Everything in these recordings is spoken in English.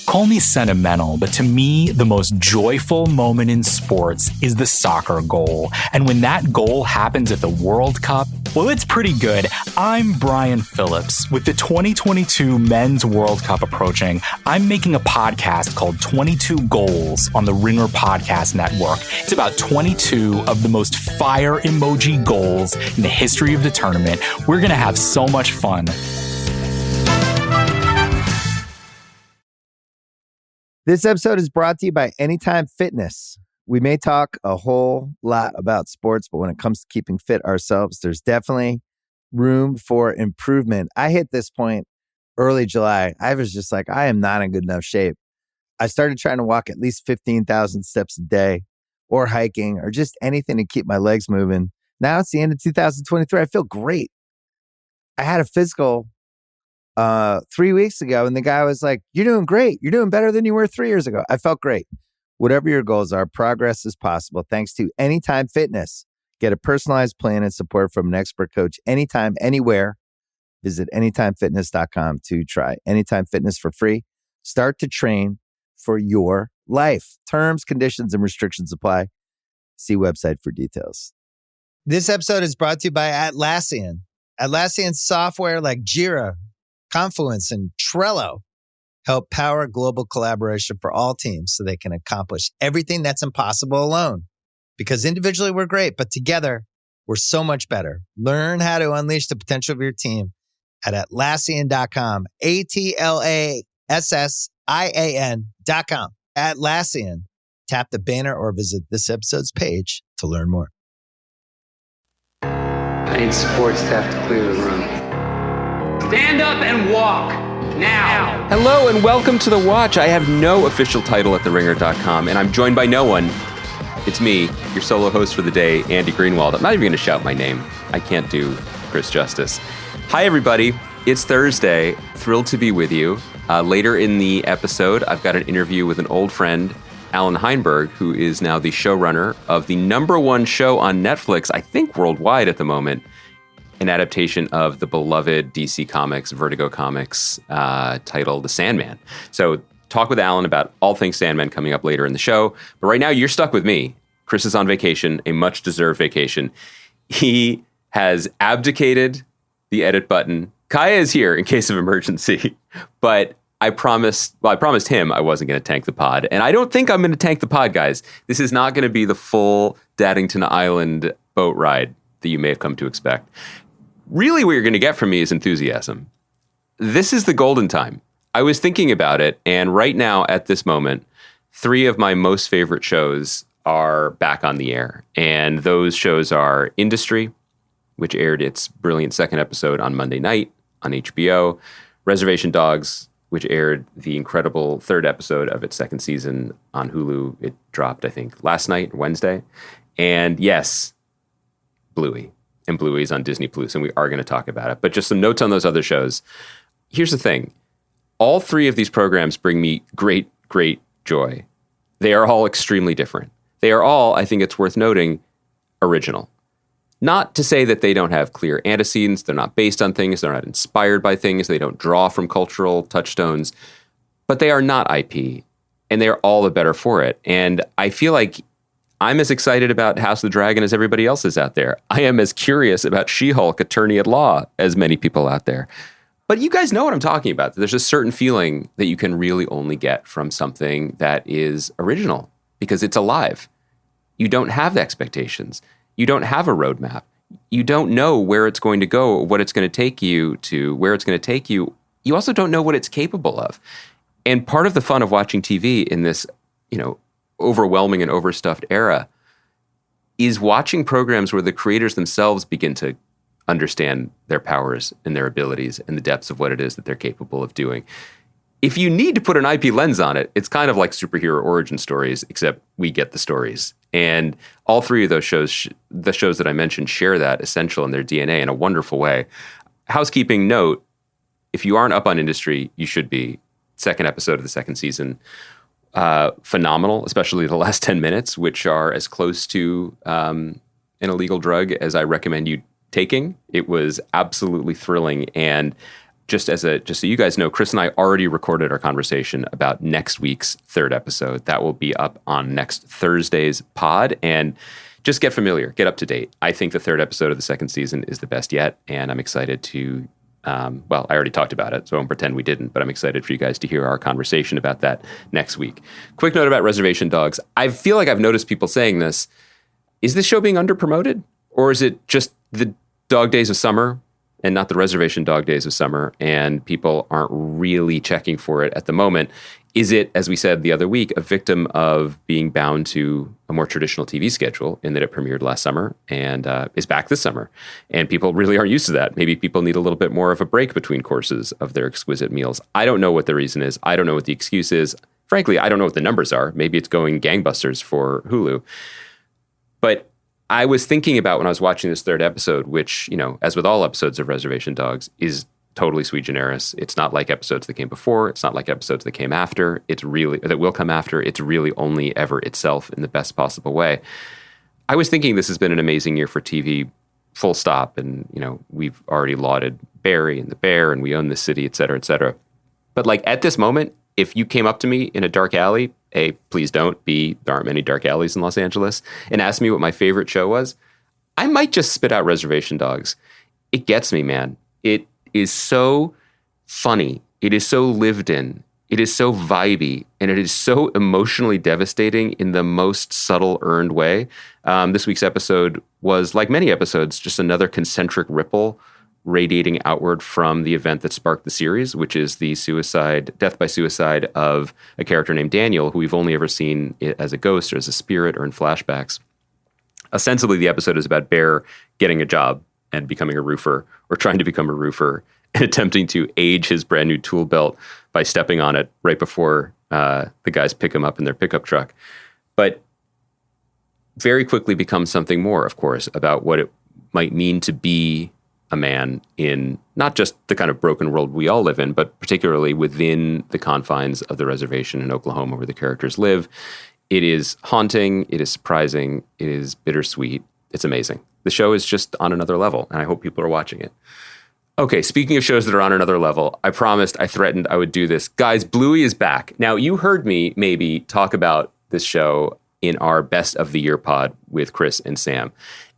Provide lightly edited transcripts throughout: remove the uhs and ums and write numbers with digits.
Call me sentimental, but to me, the most joyful moment in sports is the soccer goal. And when that goal happens at the World Cup, well, it's pretty good. I'm Brian Phillips. With the 2022 Men's World Cup approaching, I'm making a podcast called 22 Goals on the Ringer Podcast Network. It's about 22 of the most fire emoji goals in the history of the tournament. We're going to have so much fun. This episode is brought to you by Anytime Fitness. We may talk a whole lot about sports, but when it comes to keeping fit ourselves, there's definitely room for improvement. I hit this point early July. I was just like, I am not in good enough shape. I started trying to walk at least 15,000 steps a day or hiking or just anything to keep my legs moving. Now it's the end of 2023. I feel great. I had a physical 3 weeks ago, and the guy was like, "You're doing great. You're doing better than you were 3 years ago." I felt great. Whatever your goals are, progress is possible thanks to Anytime Fitness. Get a personalized plan and support from an expert coach anytime, anywhere. Visit anytimefitness.com to try Anytime Fitness for free. Start to train for your life. Terms, conditions, and restrictions apply. See website for details. This episode is brought to you by Atlassian. Atlassian software like Jira, Confluence, and Trello help power global collaboration for all teams so they can accomplish everything that's impossible alone. Because individually we're great, but together we're so much better. Learn how to unleash the potential of your team at Atlassian.com. Atlassian.com. Atlassian. Tap the banner or visit this episode's page to learn more. I need sports to have to clear the room. Stand up and walk now. Hello and welcome to The Watch. I have no official title at theringer.com, and I'm joined by no one. It's me, your solo host for the day, Andy Greenwald. I'm not even going to shout my name. I can't do Chris justice. Hi, everybody. It's Thursday. Thrilled to be with you. Later in the episode, I've got an interview with an old friend, Allan Heinberg, who is now the showrunner of the #1 show on Netflix, I think worldwide at the moment, an adaptation of the beloved DC Comics, Vertigo Comics, titled The Sandman. So talk with Allan about all things Sandman coming up later in the show. But right now, you're stuck with me. Chris is on vacation, a much-deserved vacation. He has abdicated the edit button. Kaya is here in case of emergency, but I promised him I wasn't going to tank the pod. And I don't think I'm going to tank the pod, guys. This is not going to be the full Daddington Island boat ride that you may have come to expect. Really, what you're going to get from me is enthusiasm. This is the golden time. I was thinking about it, and right now, at this moment, 3 of my most favorite shows are back on the air. And those shows are Industry, which aired its brilliant second episode on Monday night on HBO, Reservation Dogs, which aired the incredible third episode of its second season on Hulu. It dropped, I think, last night, Wednesday. And yes, Bluey. And Bluey's on Disney Plus, and we are going to talk about it. But just some notes on those other shows. Here's the thing. All 3 of these programs bring me great, great joy. They are all extremely different. They are all, I think it's worth noting, original. Not to say that they don't have clear antecedents, they're not based on things, they're not inspired by things, they don't draw from cultural touchstones, but they are not IP, and they are all the better for it. And I feel like I'm as excited about House of the Dragon as everybody else is out there. I am as curious about She-Hulk Attorney at Law as many people out there. But you guys know what I'm talking about. There's a certain feeling that you can really only get from something that is original because it's alive. You don't have the expectations. You don't have a roadmap. You don't know where it's going to go, what it's going to take you to, where it's going to take you. You also don't know what it's capable of. And part of the fun of watching TV in this, overwhelming and overstuffed era is watching programs where the creators themselves begin to understand their powers and their abilities and the depths of what it is that they're capable of doing. If you need to put an IP lens on it, it's kind of like superhero origin stories, except we get the stories. And all 3 of those shows, the shows that I mentioned, share that essential in their DNA in a wonderful way. Housekeeping note, if you aren't up on Industry, you should be. Second episode of the second season. Phenomenal, especially the last 10 minutes, which are as close to an illegal drug as I recommend you taking. It was absolutely thrilling. And just so you guys know, Chris and I already recorded our conversation about next week's third episode. That will be up on next Thursday's pod. And just get familiar, get up to date. I think the third episode of the second season is the best yet. And I'm excited to, I already talked about it, so I won't pretend we didn't, but I'm excited for you guys to hear our conversation about that next week. Quick note about Reservation Dogs. I feel like I've noticed people saying this. Is this show being underpromoted? Or is it just the dog days of summer and not the Reservation Dog days of summer, and people aren't really checking for it at the moment? Is it, as we said the other week, a victim of being bound to a more traditional TV schedule in that it premiered last summer and is back this summer? And people really aren't used to that. Maybe people need a little bit more of a break between courses of their exquisite meals. I don't know what the reason is. I don't know what the excuse is. Frankly, I don't know what the numbers are. Maybe it's going gangbusters for Hulu. But I was thinking about when I was watching this third episode, which, as with all episodes of Reservation Dogs, is totally sui generis. It's not like episodes that came before. It's not like episodes that came after. That will come after. It's really only ever itself in the best possible way. I was thinking this has been an amazing year for TV, full stop. And, we've already lauded Barry and the Bear, and we own the city, et cetera, et cetera. But at this moment, if you came up to me in a dark alley, A, please don't. B, there aren't many dark alleys in Los Angeles, and asked me what my favorite show was, I might just spit out Reservation Dogs. It gets me, man. It is so funny. It is so lived in. It is so vibey, and it is so emotionally devastating in the most subtle, earned way. This week's episode was, like many episodes, just another concentric ripple radiating outward from the event that sparked the series, which is the death by suicide of a character named Daniel, who we've only ever seen as a ghost or as a spirit or in flashbacks. Ostensibly, the episode is about Bear getting a job and becoming a roofer, or trying to become a roofer, and attempting to age his brand new tool belt by stepping on it right before the guys pick him up in their pickup truck. But very quickly becomes something more, of course, about what it might mean to be a man in not just the kind of broken world we all live in, but particularly within the confines of the reservation in Oklahoma where the characters live. It is haunting. It is surprising. It is bittersweet. It's amazing. The show is just on another level, and I hope people are watching it. Okay, speaking of shows that are on another level, I threatened I would do this. Guys, Bluey is back. Now, you heard me maybe talk about this show in our Best of the Year pod with Chris and Sam.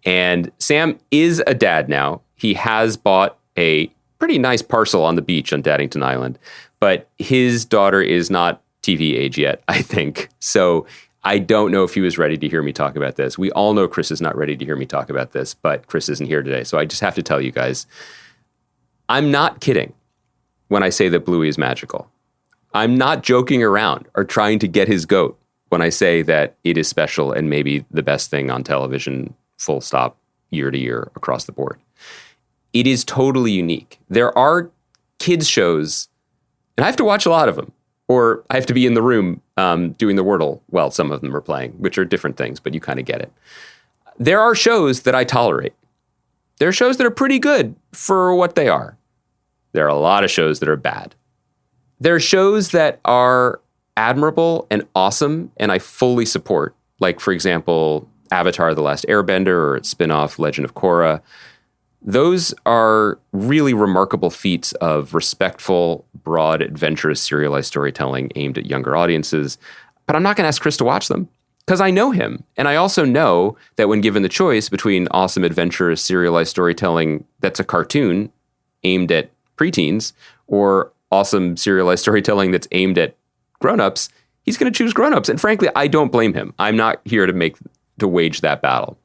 And Sam is a dad now. He has bought a pretty nice parcel on the beach on Daddington Island, but his daughter is not TV age yet, I think. So I don't know if he was ready to hear me talk about this. We all know Chris is not ready to hear me talk about this, but Chris isn't here today. So I just have to tell you guys, I'm not kidding when I say that Bluey is magical. I'm not joking around or trying to get his goat when I say that it is special and maybe the best thing on television, full stop, year to year, across the board. It is totally unique. There are kids shows, and I have to watch a lot of them, or I have to be in the room doing the Wordle while some of them are playing, which are different things, but you kind of get it. There are shows that I tolerate. There are shows that are pretty good for what they are. There are a lot of shows that are bad. There are shows that are admirable and awesome, and I fully support. Like, for example, Avatar: The Last Airbender or its spin-off Legend of Korra. Those are really remarkable feats of respectful, broad, adventurous, serialized storytelling aimed at younger audiences. But I'm not going to ask Chris to watch them because I know him. And I also know that when given the choice between awesome, adventurous, serialized storytelling that's a cartoon aimed at preteens or awesome, serialized storytelling that's aimed at grown-ups, he's going to choose grown-ups. And frankly, I don't blame him. I'm not here to wage that battle.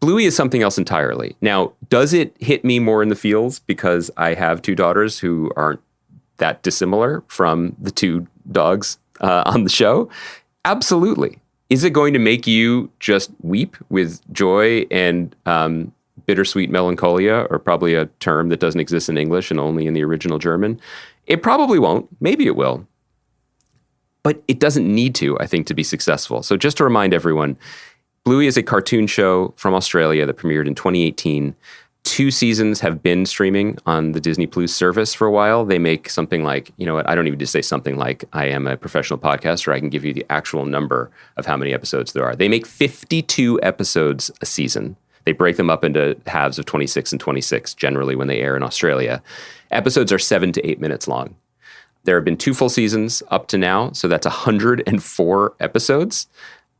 Bluey is something else entirely. Now, does it hit me more in the feels because I have two daughters who aren't that dissimilar from the two dogs on the show? Absolutely. Is it going to make you just weep with joy and bittersweet melancholia, or probably a term that doesn't exist in English and only in the original German? It probably won't. Maybe it will. But it doesn't need to, I think, to be successful. So just to remind everyone, Bluey is a cartoon show from Australia that premiered in 2018. 2 seasons have been streaming on the Disney Plus service for a while. They make something like, you know what, I don't even just say something like I am a professional podcaster. I can give you the actual number of how many episodes there are. They make 52 episodes a season. They break them up into halves of 26 and 26, generally when they air in Australia. Episodes are 7 to 8 minutes long. There have been 2 full seasons up to now, so that's 104 episodes.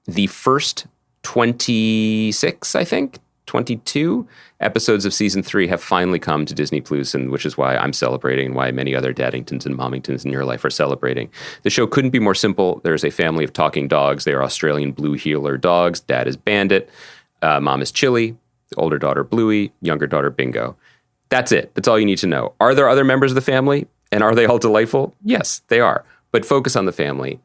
The first 26, I think, 22 episodes of season 3 have finally come to Disney Plus, and which is why I'm celebrating and why many other Daddingtons and Momingtons in your life are celebrating. The show couldn't be more simple. There's a family of talking dogs. They are Australian blue heeler dogs. Dad is Bandit. Mom is Chili. The older daughter, Bluey. Younger daughter, Bingo. That's it. That's all you need to know. Are there other members of the family? And are they all delightful? Yes, they are. But focus on the family.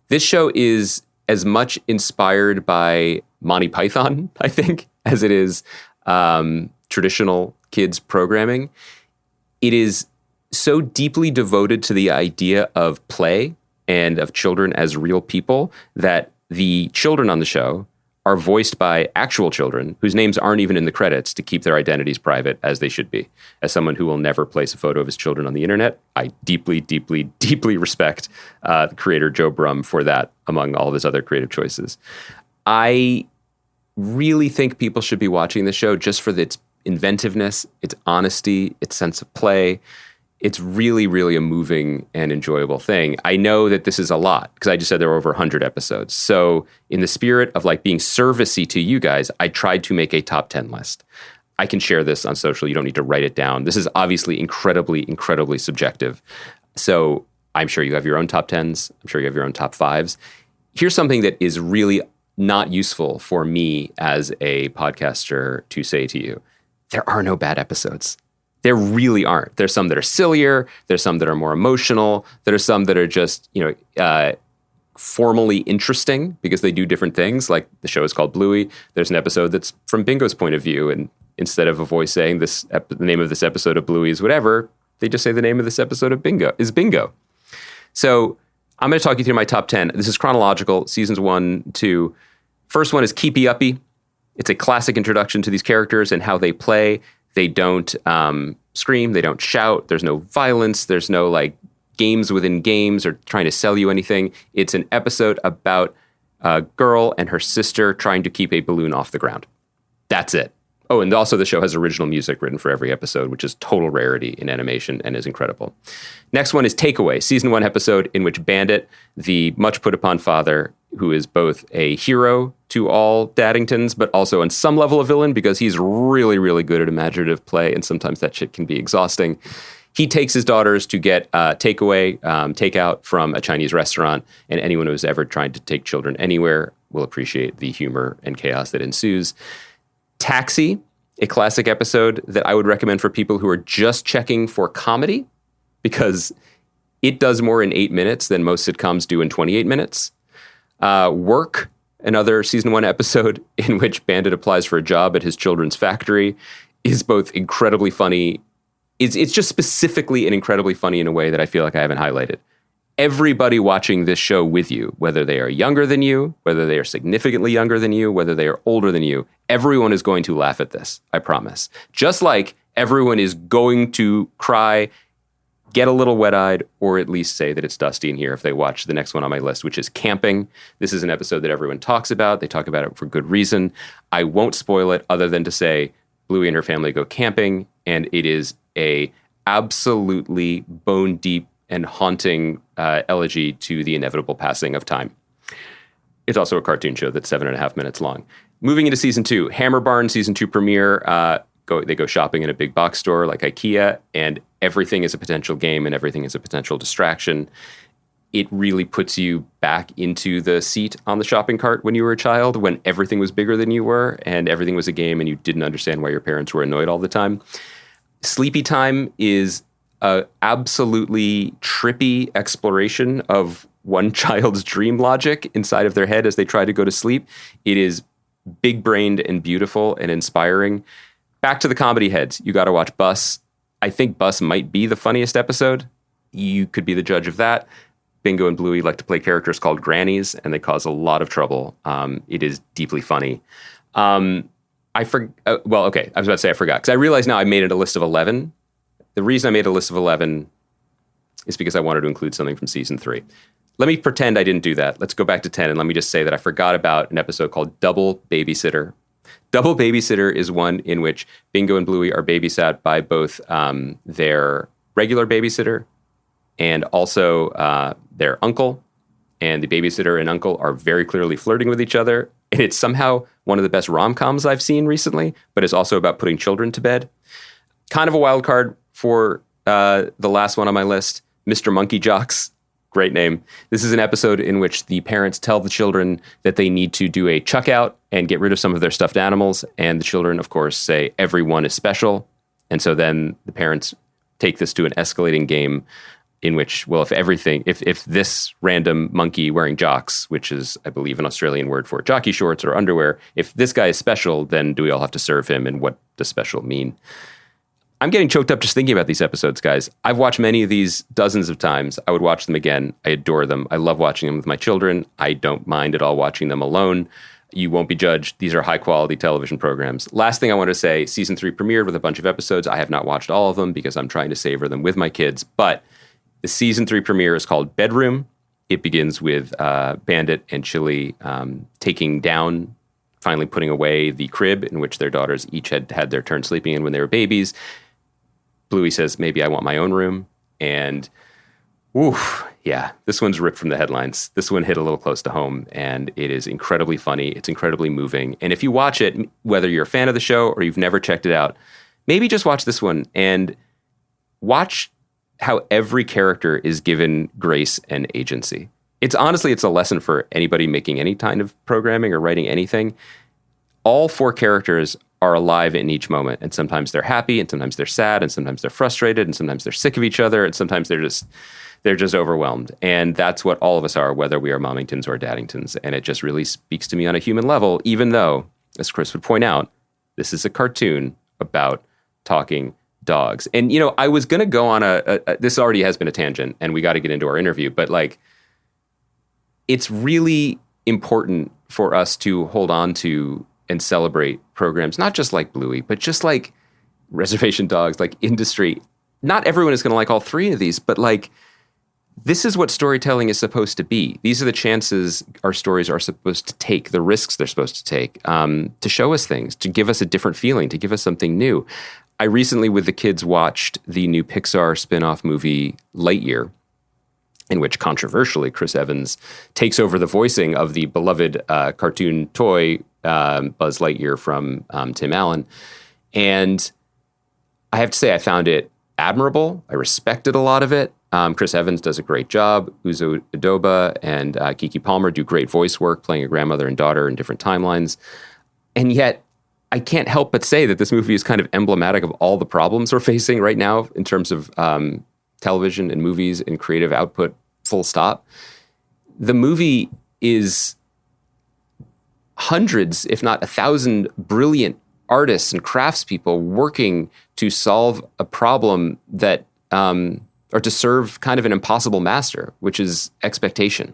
This show is as much inspired by Monty Python, I think, as it is traditional kids programming. It is so deeply devoted to the idea of play and of children as real people that the children on the show are voiced by actual children whose names aren't even in the credits to keep their identities private, as they should be. As someone who will never place a photo of his children on the internet, I deeply, deeply, deeply respect creator Joe Brum for that, among all of his other creative choices. I really think people should be watching the show just for its inventiveness, its honesty, its sense of play. It's really, really a moving and enjoyable thing. I know that this is a lot because I just said there were over 100 episodes. So in the spirit of like being servicey to you guys, I tried to make a top 10 list. I can share this on social. You don't need to write it down. This is obviously incredibly, incredibly subjective. So I'm sure you have your own top 10s. I'm sure you have your own top 5s. Here's something that is really not useful for me as a podcaster to say to you. There are no bad episodes. There really aren't. There's some that are sillier. There's some that are more emotional. There are some that are just, formally interesting because they do different things. Like the show is called Bluey. There's an episode that's from Bingo's point of view. And instead of a voice saying the name of this episode of Bluey is whatever, they just say the name of this episode of Bingo is Bingo. So I'm going to talk you through my top 10. This is chronological, seasons 1, 2. First one is Keepy Uppy. It's a classic introduction to these characters and how they play. They don't scream. They don't shout. There's no violence. There's no like games within games or trying to sell you anything. It's an episode about a girl and her sister trying to keep a balloon off the ground. That's it. Oh, and also the show has original music written for every episode, which is total rarity in animation and is incredible. Next one is Takeaway, season 1 episode in which Bandit, the much put upon father, who is both a hero to all Daddingtons, but also on some level a villain because he's really, really good at imaginative play, and sometimes that shit can be exhausting. He takes his daughters to get takeout from a Chinese restaurant, and anyone who has ever tried to take children anywhere will appreciate the humor and chaos that ensues. Taxi, a classic episode that I would recommend for people who are just checking for comedy because it does more in 8 minutes than most sitcoms do in 28 minutes. Work, another season 1 episode in which Bandit applies for a job at his children's factory, is both incredibly funny. It's just specifically and incredibly funny in a way that I feel like I haven't highlighted. Everybody watching this show with you, whether they are younger than you, whether they are significantly younger than you, whether they are older than you, everyone is going to laugh at this, I promise. Just like everyone is going to cry, get a little wet-eyed, or at least say that it's dusty in here if they watch the next one on my list, which is Camping. This is an episode that everyone talks about. They talk about it for good reason. I won't spoil it other than to say Bluey and her family go camping, and it is a absolutely bone-deep and haunting elegy to the inevitable passing of time. It's also a cartoon show that's 7.5 minutes long. Moving into season 2, Hammer Barn season 2 premiere. They go shopping in a big box store like IKEA, and everything is a potential game and everything is a potential distraction. It really puts you back into the seat on the shopping cart when you were a child, when everything was bigger than you were and everything was a game and you didn't understand why your parents were annoyed all the time. Sleepy Time is a absolutely trippy exploration of one child's dream logic inside of their head as they try to go to sleep. It is big-brained and beautiful and inspiring. Back to the comedy heads. You got to watch Bus. I think Bus might be the funniest episode. You could be the judge of that. Bingo and Bluey like to play characters called grannies, and they cause a lot of trouble. It is deeply funny. I was about to say I forgot, because I realize now I made it a list of 11. The reason I made a list of 11 is because I wanted to include something from season 3. Let me pretend I didn't do that. Let's go back to 10, and let me just say that I forgot about an episode called Double Babysitter. Double Babysitter is one in which Bingo and Bluey are babysat by both their regular babysitter and also their uncle. And the babysitter and uncle are very clearly flirting with each other. And it's somehow one of the best rom-coms I've seen recently, but it's also about putting children to bed. Kind of a wild card for the last one on my list, Mr. Monkey Jocks. Great name. This is an episode in which the parents tell the children that they need to do a chuck out and get rid of some of their stuffed animals. And the children, of course, say everyone is special. And so then the parents take this to an escalating game in which, well, if this random monkey wearing jocks, which is, I believe, an Australian word for jockey shorts or underwear, if this guy is special, then do we all have to serve him? And what does special mean? I'm getting choked up just thinking about these episodes, guys. I've watched many of these dozens of times. I would watch them again. I adore them. I love watching them with my children. I don't mind at all watching them alone. You won't be judged. These are high-quality television programs. Last thing I want to say, season 3 premiered with a bunch of episodes. I have not watched all of them because I'm trying to savor them with my kids. But the season 3 premiere is called Bedroom. It begins with Bandit and Chili finally putting away the crib in which their daughters each had their turn sleeping in when they were babies. Bluey says, maybe I want my own room. And, oof, yeah, this one's ripped from the headlines. This one hit a little close to home, and it is incredibly funny. It's incredibly moving. And if you watch it, whether you're a fan of the show or you've never checked it out, maybe just watch this one and watch how every character is given grace and agency. It's a lesson for anybody making any kind of programming or writing anything. All 4 characters are alive in each moment. And sometimes they're happy, and sometimes they're sad, and sometimes they're frustrated, and sometimes they're sick of each other, and sometimes they're just overwhelmed. And that's what all of us are, whether we are Mommingtons or Daddingtons. And it just really speaks to me on a human level, even though, as Chris would point out, this is a cartoon about talking dogs. And, I was going to go on this already has been a tangent, and we got to get into our interview, but it's really important for us to hold on to and celebrate programs, not just like Bluey, but just like Reservation Dogs, like Industry. Not everyone is going to like all 3 of these, but this is what storytelling is supposed to be. These are the chances our stories are supposed to take, the risks they're supposed to take, to show us things, to give us a different feeling, to give us something new. I recently, with the kids, watched the new Pixar spin-off movie Lightyear, in which, controversially, Chris Evans takes over the voicing of the beloved cartoon toy Buzz Lightyear from Tim Allen. And I have to say, I found it admirable. I respected a lot of it. Chris Evans does a great job. Uzo Aduba and Keke Palmer do great voice work, playing a grandmother and daughter in different timelines. And yet, I can't help but say that this movie is kind of emblematic of all the problems we're facing right now in terms of television and movies and creative output, full stop. The movie is hundreds, if not 1,000, brilliant artists and craftspeople working to solve a problem that, or to serve kind of an impossible master, which is expectation.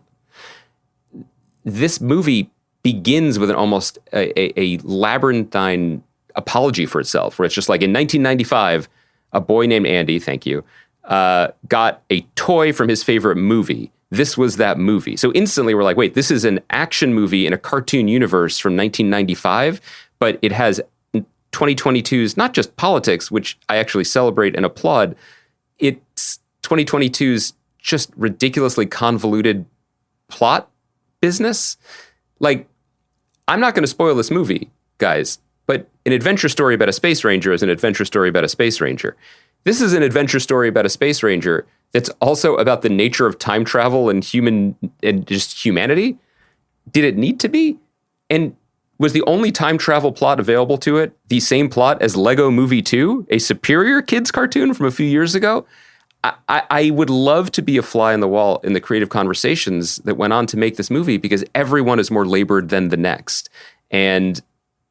This movie begins with an almost a labyrinthine apology for itself, where it's just like, in 1995, a boy named Andy, thank you, got a toy from his favorite movie. This was that movie. So instantly we're like, wait, this is an action movie in a cartoon universe from 1995, but it has 2022's not just politics, which I actually celebrate and applaud, it's 2022's just ridiculously convoluted plot business. I'm not going to spoil this movie, guys, but an adventure story about a space ranger is an adventure story about a space ranger. This is an adventure story about a space ranger that's also about the nature of time travel and just humanity. Did it need to be? And was the only time travel plot available to it the same plot as Lego Movie 2, a superior kids cartoon from a few years ago? I would love to be a fly on the wall in the creative conversations that went on to make this movie, because everyone is more labored than the next. And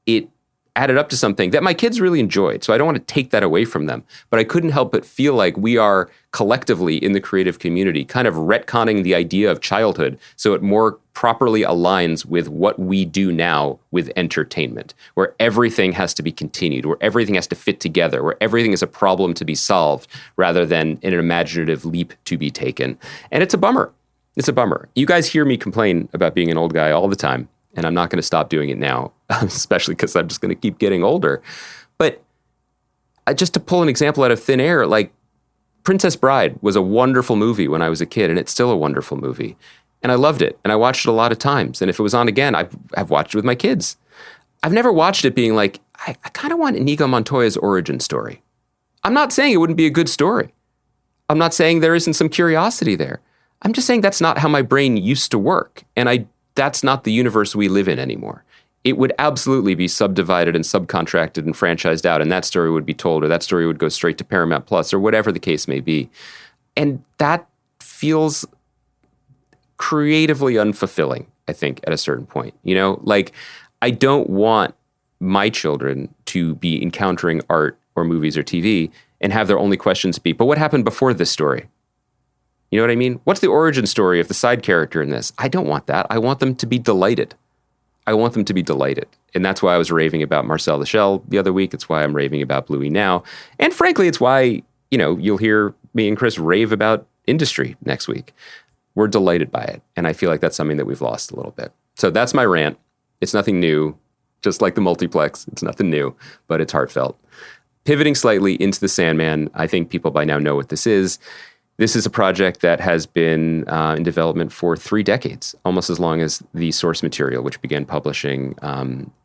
it added up to something that my kids really enjoyed. So I don't want to take that away from them. But I couldn't help but feel like we are collectively in the creative community kind of retconning the idea of childhood so it more properly aligns with what we do now with entertainment, where everything has to be continued, where everything has to fit together, where everything is a problem to be solved rather than an imaginative leap to be taken. And it's a bummer. It's a bummer. You guys hear me complain about being an old guy all the time. and I'm not going to stop doing it now, especially because I'm just going to keep getting older. But just to pull an example out of thin air, like Princess Bride was a wonderful movie when I was a kid, and it's still a wonderful movie. And I loved it, and I watched it a lot of times. And if it was on again, I've watched it with my kids. I've never watched it being like, I kind of want Inigo Montoya's origin story. I'm not saying it wouldn't be a good story. I'm not saying there isn't some curiosity there. I'm just saying that's not how my brain used to work. And that's not the universe we live in anymore. It would absolutely be subdivided and subcontracted and franchised out, and that story would be told, or that story would go straight to Paramount Plus, or whatever the case may be. And that feels creatively unfulfilling, I think, at a certain point. You know, like, I don't want my children to be encountering art or movies or TV and have their only questions be, but what happened before this story? You know what I mean? What's the origin story of the side character in this? I don't want that. I want them to be delighted. I want them to be delighted. And that's why I was raving about Marcel the Shell the other week. It's why I'm raving about Bluey now. And frankly, it's why, you know, you'll hear me and Chris rave about Industry next week. We're delighted by it. And I feel like that's something that we've lost a little bit. So that's my rant. It's nothing new. Just like the multiplex, it's nothing new, but it's heartfelt. Pivoting slightly into the Sandman, I think people by now know what this is. This is a project that has been in development for 3 decades, almost as long as the source material, which began publishing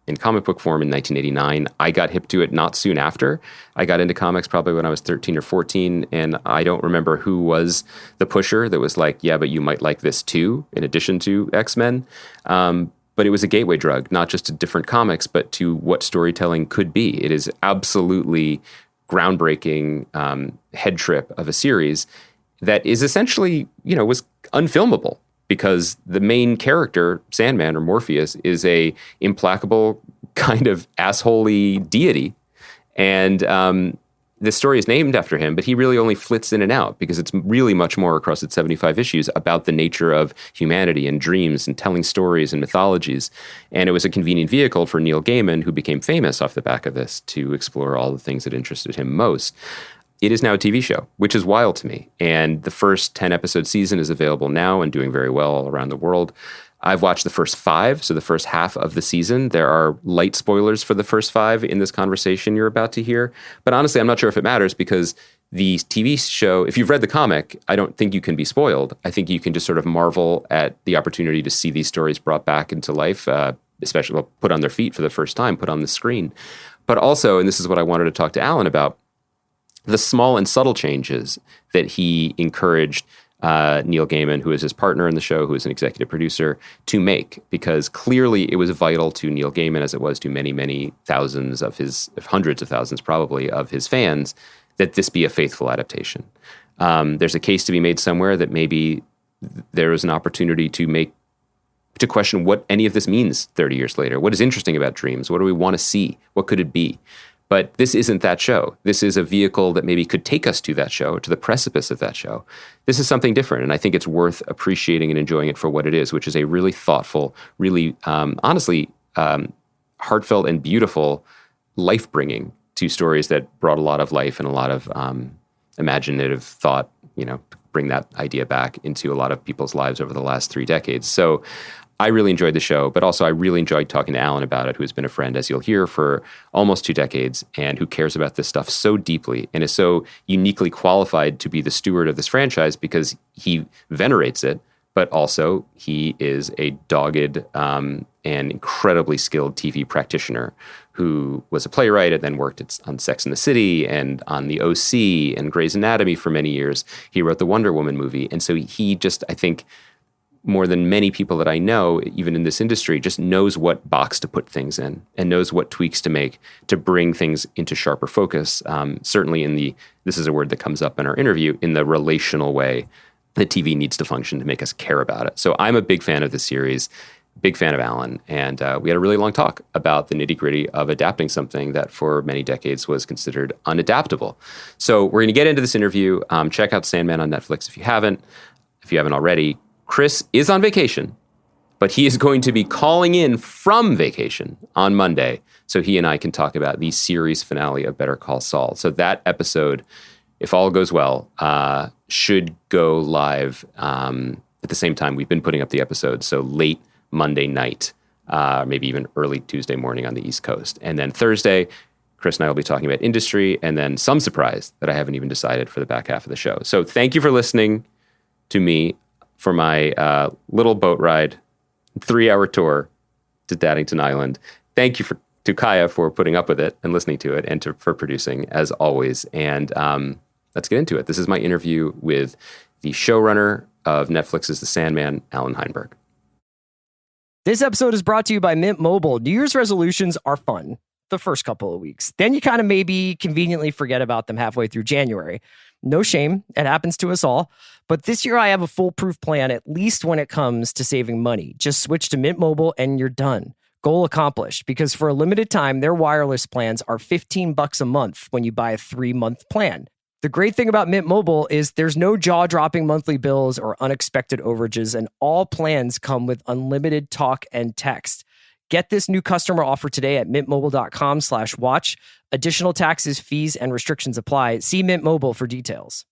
in comic book form in 1989. I got hip to it not soon after. I got into comics probably when I was 13 or 14, and I don't remember who was the pusher that was like, yeah, but you might like this too, in addition to X-Men. But it was a gateway drug, not just to different comics, but to what storytelling could be. It is absolutely groundbreaking head trip of a series that is essentially, you know, was unfilmable because the main character, Sandman or Morpheus, is a implacable kind of assholey deity. And this story is named after him, but he really only flits in and out because it's really much more across its 75 issues about the nature of humanity and dreams and telling stories and mythologies. And it was a convenient vehicle for Neil Gaiman, who became famous off the back of this, to explore all the things that interested him most. It is now a TV show, which is wild to me. And the first 10-episode season is available now and doing very well all around the world. I've watched the first 5, so the first half of the season. There are light spoilers for the first 5 in this conversation you're about to hear. But honestly, I'm not sure if it matters because the TV show, if you've read the comic, I don't think you can be spoiled. I think you can just sort of marvel at the opportunity to see these stories brought back into life, especially put on their feet for the first time, put on the screen. But also, and this is what I wanted to talk to Allan about, the small and subtle changes that he encouraged Neil Gaiman, who is his partner in the show, who is an executive producer, to make, because clearly it was vital to Neil Gaiman, as it was to many, many thousands of his, hundreds of thousands probably, of his fans, that this be a faithful adaptation. There's a case to be made somewhere that maybe there is an opportunity to question what any of this means 30 years later. What is interesting about dreams? What do we want to see? What could it be? But this isn't that show. This is a vehicle that maybe could take us to that show, to the precipice of that show. This is something different, and I think it's worth appreciating and enjoying it for what it is, which is a really thoughtful, really, honestly, heartfelt and beautiful life-bringing to stories that brought a lot of life and a lot of imaginative thought, you know, bring that idea back into a lot of people's lives over the last 3 decades. So I really enjoyed the show, but also I really enjoyed talking to Allan about it, who has been a friend, as you'll hear, for almost 2 decades, and who cares about this stuff so deeply and is so uniquely qualified to be the steward of this franchise because he venerates it, but also he is a dogged and incredibly skilled TV practitioner who was a playwright and then worked on Sex and the City and on the OC and Grey's Anatomy for many years. He wrote the Wonder Woman movie. And so he just, I think, more than many people that I know, even in this industry, just knows what box to put things in and knows what tweaks to make to bring things into sharper focus. Certainly this is a word that comes up in our interview, in the relational way that TV needs to function to make us care about it. So I'm a big fan of the series, big fan of Allan, and we had a really long talk about the nitty-gritty of adapting something that for many decades was considered unadaptable. So we're going to get into this interview. Check out Sandman on Netflix if you haven't already. Chris is on vacation, but he is going to be calling in from vacation on Monday so he and I can talk about the series finale of Better Call Saul. So that episode, if all goes well, should go live at the same time we've been putting up the episode, so late Monday night. maybe even early Tuesday morning on the East Coast. And then Thursday, Chris and I will be talking about industry, and then some surprise that I haven't even decided for the back half of the show. So thank you for listening to me for my little boat ride, 3-hour tour to Daddington Island. Thank you to Kaya for putting up with it and listening to it, and for producing, as always. And let's get into it. This is my interview with the showrunner of Netflix's The Sandman, Allan Heinberg. This episode is brought to you by Mint Mobile. New Year's resolutions are fun the first couple of weeks. Then you kind of maybe conveniently forget about them halfway through January. No shame. It happens to us all. But this year I have a foolproof plan, at least when it comes to saving money. Just switch to Mint Mobile and you're done. Goal accomplished, because for a limited time, their wireless plans are $15 a month when you buy a 3-month plan. The great thing about Mint Mobile is there's no jaw-dropping monthly bills or unexpected overages, and all plans come with unlimited talk and text. Get this new customer offer today at mintmobile.com/watch. Additional taxes, fees, and restrictions apply. See Mint Mobile for details.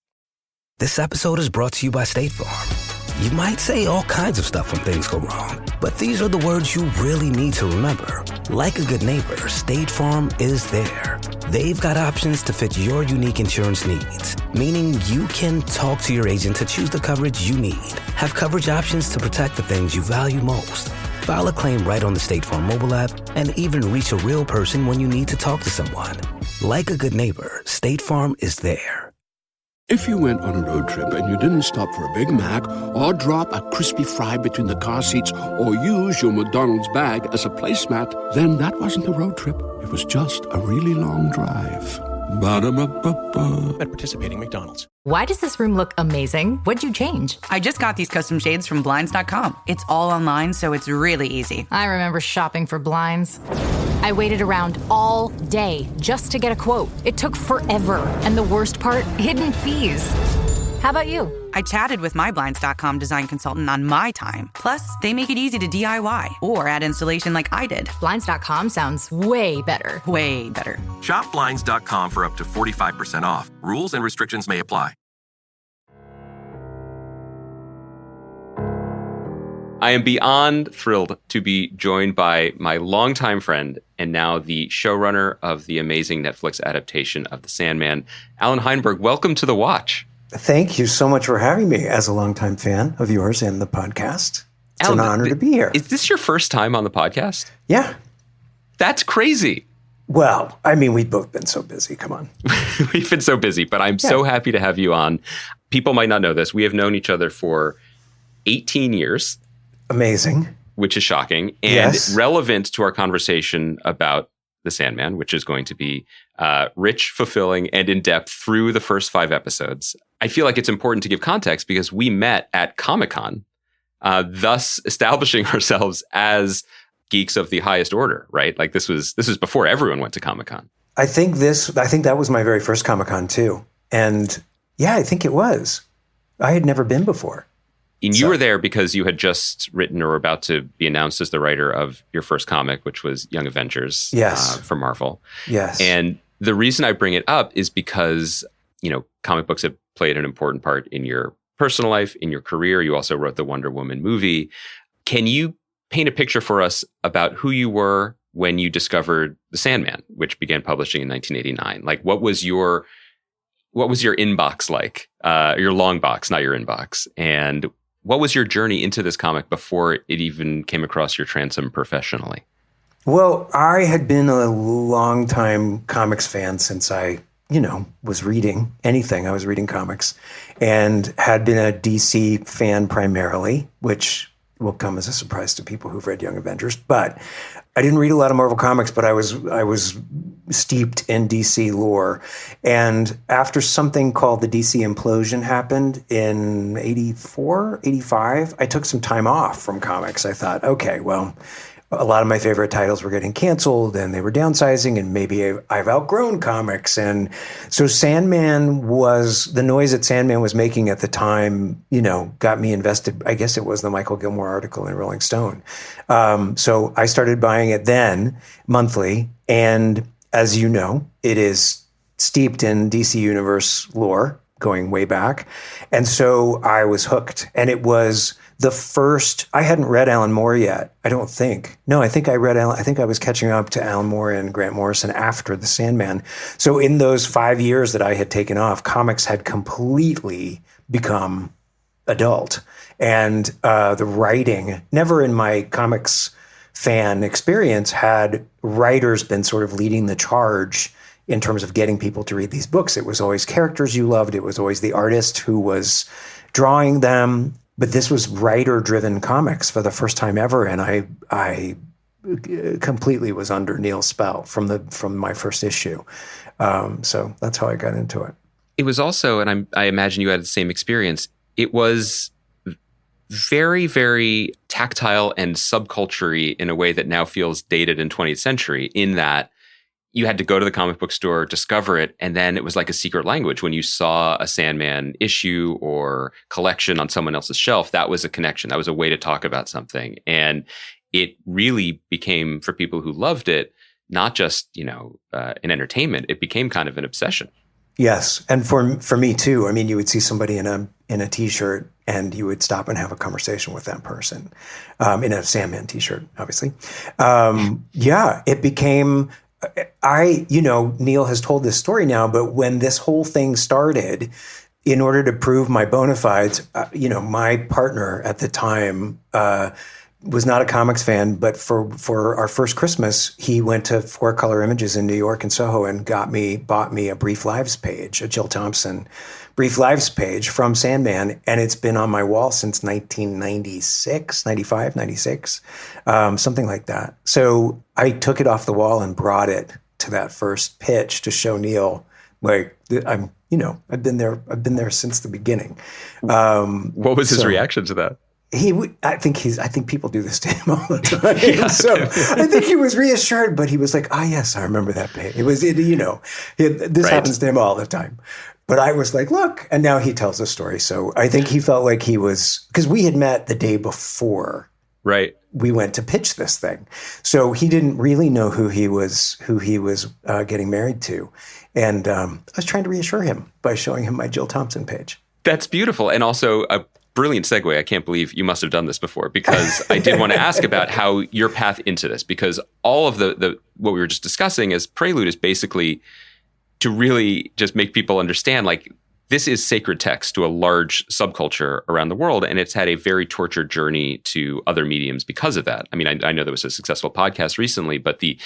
This episode is brought to you by State Farm. You might say all kinds of stuff when things go wrong, but these are the words you really need to remember. Like a good neighbor, State Farm is there. They've got options to fit your unique insurance needs, meaning you can talk to your agent to choose the coverage you need, have coverage options to protect the things you value most, file a claim right on the State Farm mobile app, and even reach a real person when you need to talk to someone. Like a good neighbor, State Farm is there. If you went on a road trip and you didn't stop for a Big Mac or drop a crispy fry between the car seats or use your McDonald's bag as a placemat, then that wasn't a road trip. It was just a really long drive. Ba-da-ba-ba-ba. At participating McDonald's. Why does this room look amazing? What'd you change? I just got these custom shades from Blinds.com. It's all online, so it's really easy. I remember shopping for blinds. I waited around all day just to get a quote. It took forever. And the worst part, hidden fees. How about you? I chatted with my Blinds.com design consultant on my time. Plus, they make it easy to DIY or add installation like I did. Blinds.com sounds way better. Way better. Shop Blinds.com for up to 45% off. Rules and restrictions may apply. I am beyond thrilled to be joined by my longtime friend and now the showrunner of the amazing Netflix adaptation of The Sandman, Allan Heinberg. Welcome to The Watch. Thank you so much for having me as a longtime fan of yours and the podcast. It's Allan, an honor to be here. Is this your first time on the podcast? Yeah. That's crazy. Well, I mean, we've both been so busy. Come on. We've been so busy, but I'm so happy to have you on. People might not know this. We have known each other for 18 years. Amazing. Which is shocking and relevant to our conversation about The Sandman, which is going to be rich, fulfilling, and in-depth through the first 5 episodes. I feel like it's important to give context because we met at Comic-Con, thus establishing ourselves as geeks of the highest order, right? Like this was before everyone went to Comic-Con. I think that was my very first Comic-Con too. And yeah, I think it was. I had never been before. And you were there because you had just written or were about to be announced as the writer of your first comic, which was Young Avengers for Marvel. Yes. And the reason I bring it up is because, comic books have played an important part in your personal life, in your career. You also wrote the Wonder Woman movie. Can you paint a picture for us about who you were when you discovered The Sandman, which began publishing in 1989? Like, what was your inbox like? Your long box, not your inbox. And what was your journey into this comic before it even came across your transom professionally? Well, I had been a long-time comics fan since I, was reading anything. I was reading comics and had been a DC fan primarily, which will come as a surprise to people who've read Young Avengers. But I didn't read a lot of Marvel comics, but I was steeped in DC lore. And after something called the DC implosion happened in 84, 85, I took some time off from comics. I thought, okay, well, a lot of my favorite titles were getting canceled and they were downsizing and maybe I've outgrown comics. And so the noise that Sandman was making at the time, got me invested. I guess it was the Michael Gilmore article in Rolling Stone. So I started buying it then monthly. And as you know, it is steeped in DC Universe lore, going way back. And so I was hooked. And it was the first, I hadn't read Alan Moore yet, I don't think. No, I think I was catching up to Alan Moore and Grant Morrison after The Sandman. So in those 5 years that I had taken off, comics had completely become adult. And the writing, never in my comics fan experience had writers been sort of leading the charge in terms of getting people to read these books. It was always characters you loved. It was always the artist who was drawing them. But this was writer-driven comics for the first time ever. And I completely was under Neil's spell from my first issue. So that's how I got into it. It was also, and I imagine you had the same experience, it was very, very tactile and subculture-y in a way that now feels dated in 20th century, in that you had to go to the comic book store, discover it, and then it was like a secret language. When you saw a Sandman issue or collection on someone else's shelf, that was a connection. That was a way to talk about something. And it really became, for people who loved it, not just, an entertainment. It became kind of an obsession. Yes. And for me too, I mean, you would see somebody in a t-shirt and you would stop and have a conversation with that person, in a Sandman t-shirt, obviously. It became, Neil has told this story now, but when this whole thing started, in order to prove my bona fides, my partner at the time, was not a comics fan, but for our first Christmas, he went to Four Color Images in New York and Soho and bought me a Brief Lives page, a Jill Thompson Brief Lives page from Sandman. And it's been on my wall since 1996, 95, 96, something like that. So I took it off the wall and brought it to that first pitch to show Neil, like, I've been there since the beginning. What was his reaction to that? I think people do this to him all the time. Yeah. So I think he was reassured, but he was like, yes, I remember that page. This happens to him all the time. But I was like, look, and now he tells the story. So I think he felt like he was, because we had met the day before. Right. We went to pitch this thing. So he didn't really know who he was getting married to. And I was trying to reassure him by showing him my Jill Thompson page. That's beautiful. And also a brilliant segue. I can't believe you must have done this before, because I did want to ask about how your path into this, because all of the what we were just discussing as prelude is basically to really just make people understand, like, this is sacred text to a large subculture around the world, and it's had a very tortured journey to other mediums because of that. I mean, I know there was a successful podcast recently, but the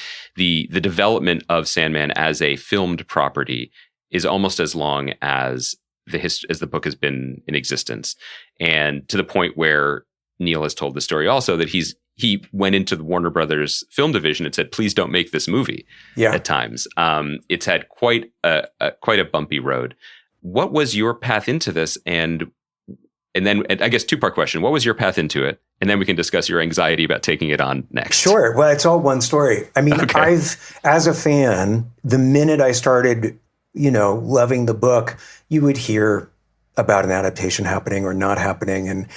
development of Sandman as a filmed property is almost as long as the book has been in existence, and to the point where Neil has told the story also that he went into the Warner Brothers film division and said, "Please don't make this movie." Yeah. At times, it's had quite a bumpy road. What was your path into this, and then I guess two-part question: what was your path into it, and then we can discuss your anxiety about taking it on next. Sure. Well, it's all one story. I mean, okay. As a fan, the minute I started, loving the book, you would hear about an adaptation happening or not happening. And,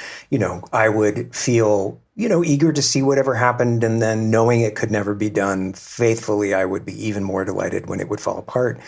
I would feel, eager to see whatever happened. And then knowing it could never be done faithfully, I would be even more delighted when it would fall apart.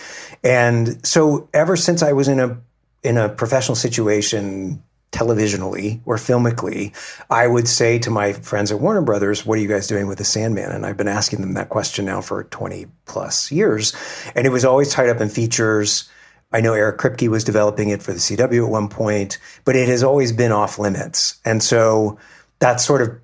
And so ever since I was in a professional situation, televisionally or filmically, I would say to my friends at Warner Brothers, what are you guys doing with The Sandman? And I've been asking them that question now for 20 plus years. And it was always tied up in features. I know Eric Kripke was developing it for the CW at one point, but it has always been off limits. And so that's sort of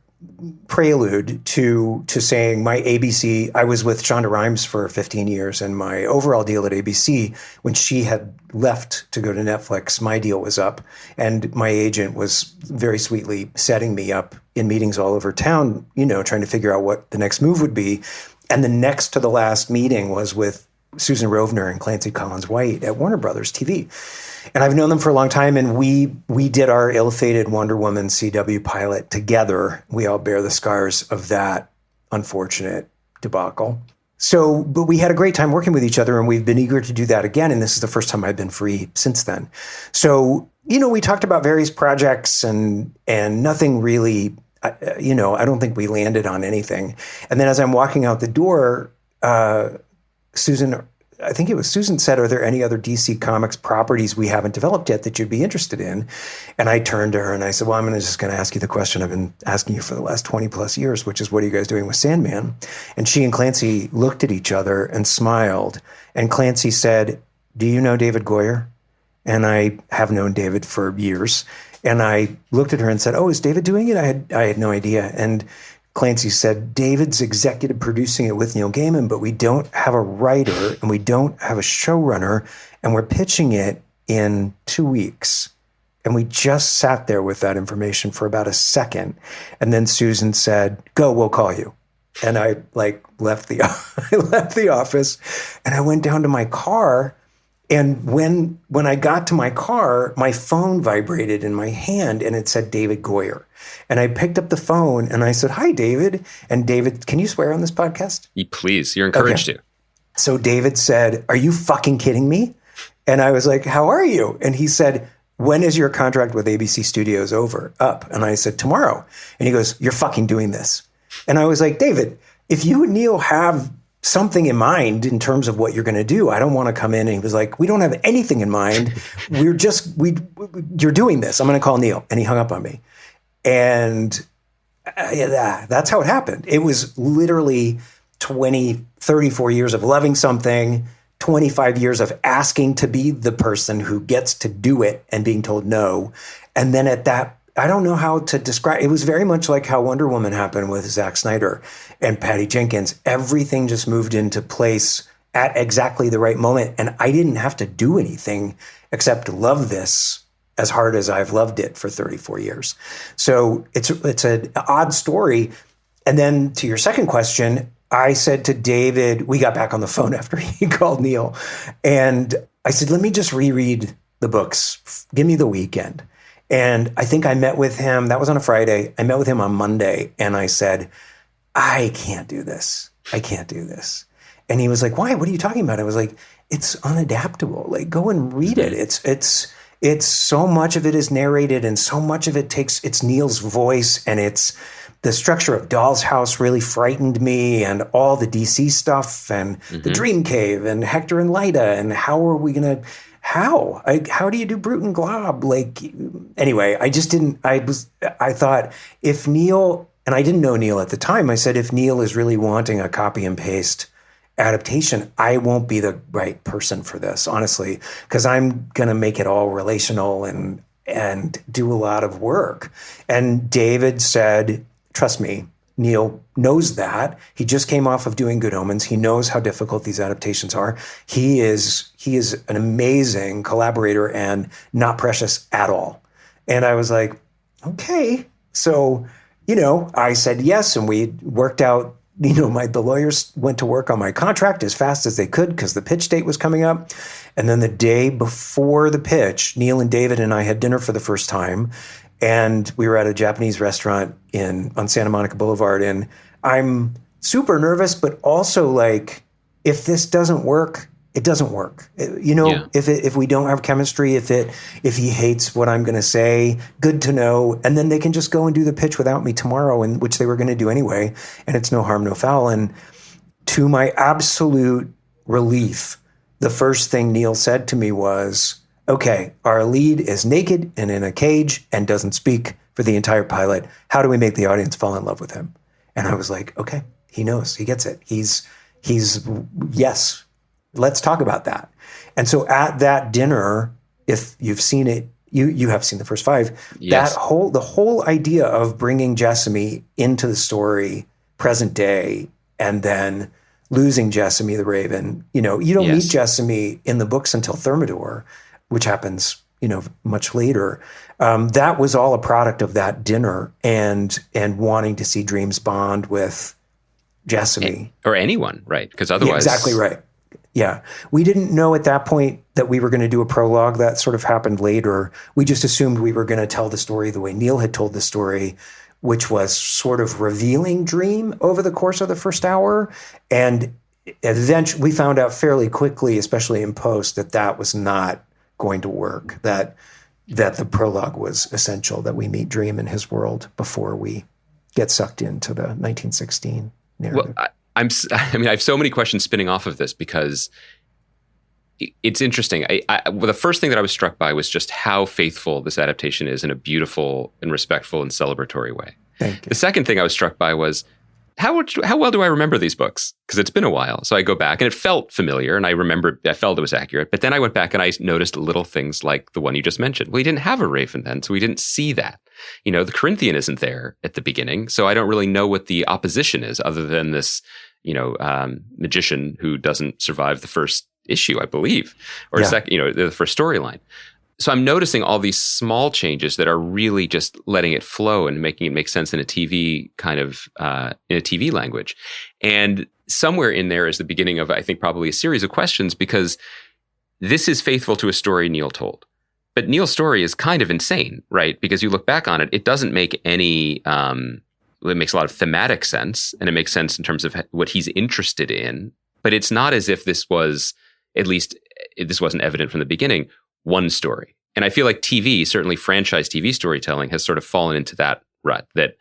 prelude to saying my ABC, I was with Shonda Rhimes for 15 years, and my overall deal at ABC, when she had left to go to Netflix, my deal was up, and my agent was very sweetly setting me up in meetings all over town, trying to figure out what the next move would be. And the next to the last meeting was with Susan Rovner and Clancy Collins-White at Warner Brothers TV. And I've known them for a long time, and we did our ill-fated Wonder Woman CW pilot together. We all bear the scars of that unfortunate debacle. So, but we had a great time working with each other, and we've been eager to do that again, and this is the first time I've been free since then. So, we talked about various projects, and nothing really, I don't think we landed on anything. And then as I'm walking out the door, Susan I think it was Susan said, are there any other DC Comics properties we haven't developed yet that you'd be interested in? And I turned to her and I said, well, I'm just going to ask you the question I've been asking you for the last 20 plus years, which is, what are you guys doing with Sandman? And she and Clancy looked at each other and smiled. And Clancy said, do you know David Goyer? And I have known David for years. And I looked at her and said, oh, is David doing it? I had no idea. And Clancy said, David's executive producing it with Neil Gaiman, but we don't have a writer and we don't have a showrunner, and we're pitching it in 2 weeks. And we just sat there with that information for about a second. And then Susan said, go, we'll call you. And I left the office and I went down to my car. And when I got to my car, my phone vibrated in my hand and it said David Goyer. And I picked up the phone and I said, hi, David. And David, can you swear on this podcast? Please, you're encouraged to. So David said, are you fucking kidding me? And I was like, how are you? And he said, when is your contract with ABC Studios up? And I said, tomorrow. And he goes, you're fucking doing this. And I was like, David, if you and Neil have something in mind in terms of what you're going to do, I don't want to come in. And he was like, we don't have anything in mind. You're doing this. I'm going to call Neil. And he hung up on me. And that's how it happened. It was literally 34 years of loving something, 25 years of asking to be the person who gets to do it and being told no. And then at that, I don't know how to describe. It was very much like how Wonder Woman happened with Zack Snyder and Patty Jenkins. Everything just moved into place at exactly the right moment. And I didn't have to do anything except love this as hard as I've loved it for 34 years. So it's an odd story. And then to your second question, I said to David, we got back on the phone after he called Neil. And I said, let me just reread the books. Give me the weekend. And I think I met with him. That was on a Friday. I met with him on Monday. And I said, I can't do this. I can't do this. And he was like, why? What are you talking about? I was like, it's unadaptable. Like, go and read it. It's so much of it is narrated and so much of it's Neil's voice, and it's the structure of Doll's House really frightened me, and all the DC stuff and the Dream Cave and Hector and Lyda, and how do you do Brute and Glob? Anyway, I thought if Neil, and I didn't know Neil at the time, I said, if Neil is really wanting a copy and paste adaptation, I won't be the right person for this, honestly, because I'm going to make it all relational and do a lot of work. And David said, trust me, Neil knows that. He just came off of doing Good Omens. He knows how difficult these adaptations are. He is an amazing collaborator and not precious at all. And I was like, okay. So, I said yes, and we worked out. The lawyers went to work on my contract as fast as they could because the pitch date was coming up. And then the day before the pitch, Neil and David and I had dinner for the first time. And we were at a Japanese restaurant on Santa Monica Boulevard. And I'm super nervous, but also like, if this doesn't work, it doesn't work. If we don't have chemistry, if he hates what I'm going to say, good to know. And then they can just go and do the pitch without me tomorrow, and which they were going to do anyway. And it's no harm, no foul. And to my absolute relief, the first thing Neil said to me was, okay, our lead is naked and in a cage and doesn't speak for the entire pilot. How do we make the audience fall in love with him? And I was like, okay, he knows, he gets it. He's yes. Let's talk about that. And so at that dinner, if you've seen it, you have seen the first 5. Yes. The whole idea of bringing Jessamy into the story, present day, and then losing Jessamy the Raven. You don't meet Jessamy in the books until Thermidor, which happens much later. That was all a product of that dinner and wanting to see Dreams bond with Jessamy or anyone, right? Because otherwise, exactly right. Yeah. We didn't know at that point that we were going to do a prologue. That sort of happened later. We just assumed we were going to tell the story the way Neil had told the story, which was sort of revealing Dream over the course of the first hour. And eventually we found out fairly quickly, especially in post, that was not going to work, that the prologue was essential, that we meet Dream in his world before we get sucked into the 1916 narrative. Well, I have so many questions spinning off of this because it's interesting. Well, the first thing that I was struck by was just how faithful this adaptation is in a beautiful and respectful and celebratory way. Thank you. The second thing I was struck by was how well do I remember these books? Because it's been a while. So I go back and it felt familiar and I felt it was accurate. But then I went back and I noticed little things like the one you just mentioned. Well, he didn't have a raven then, so we didn't see that. The Corinthian isn't there at the beginning. So I don't really know what the opposition is other than this, magician who doesn't survive the first issue, I believe, or the first storyline. So I'm noticing all these small changes that are really just letting it flow and making it make sense in a TV kind of, in a TV language. And somewhere in there is the beginning of, I think, probably a series of questions, because this is faithful to a story Neil told. But Neil's story is kind of insane, right? Because you look back on it, it doesn't make any, it makes a lot of thematic sense, and it makes sense in terms of what he's interested in. But it's not as if this was, at least this wasn't evident from the beginning, one story. And I feel like TV, certainly franchise TV storytelling, has sort of fallen into that rut that,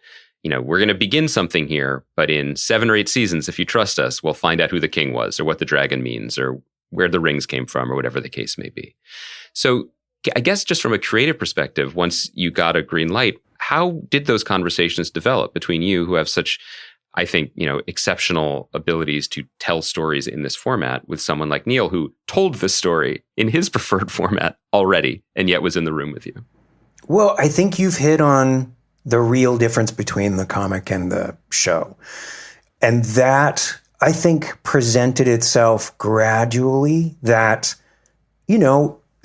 we're going to begin something here, but in 7 or 8 seasons, if you trust us, we'll find out who the king was or what the dragon means or where the rings came from or whatever the case may be. So I guess just from a creative perspective, once you got a green light, how did those conversations develop between you, who have such, I think, exceptional abilities to tell stories in this format, with someone like Neil, who told this story in his preferred format already, and yet was in the room with you? Well, I think you've hit on the real difference between the comic and the show. And that, I think, presented itself gradually that,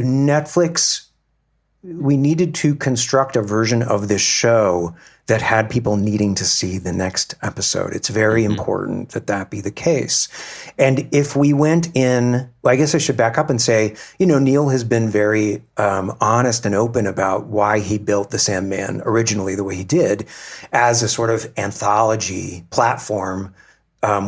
Netflix, we needed to construct a version of this show that had people needing to see the next episode. It's very important that be the case. And if we went in, well, I guess I should back up and say, Neil has been very honest and open about why he built the Sandman originally the way he did, as a sort of anthology platform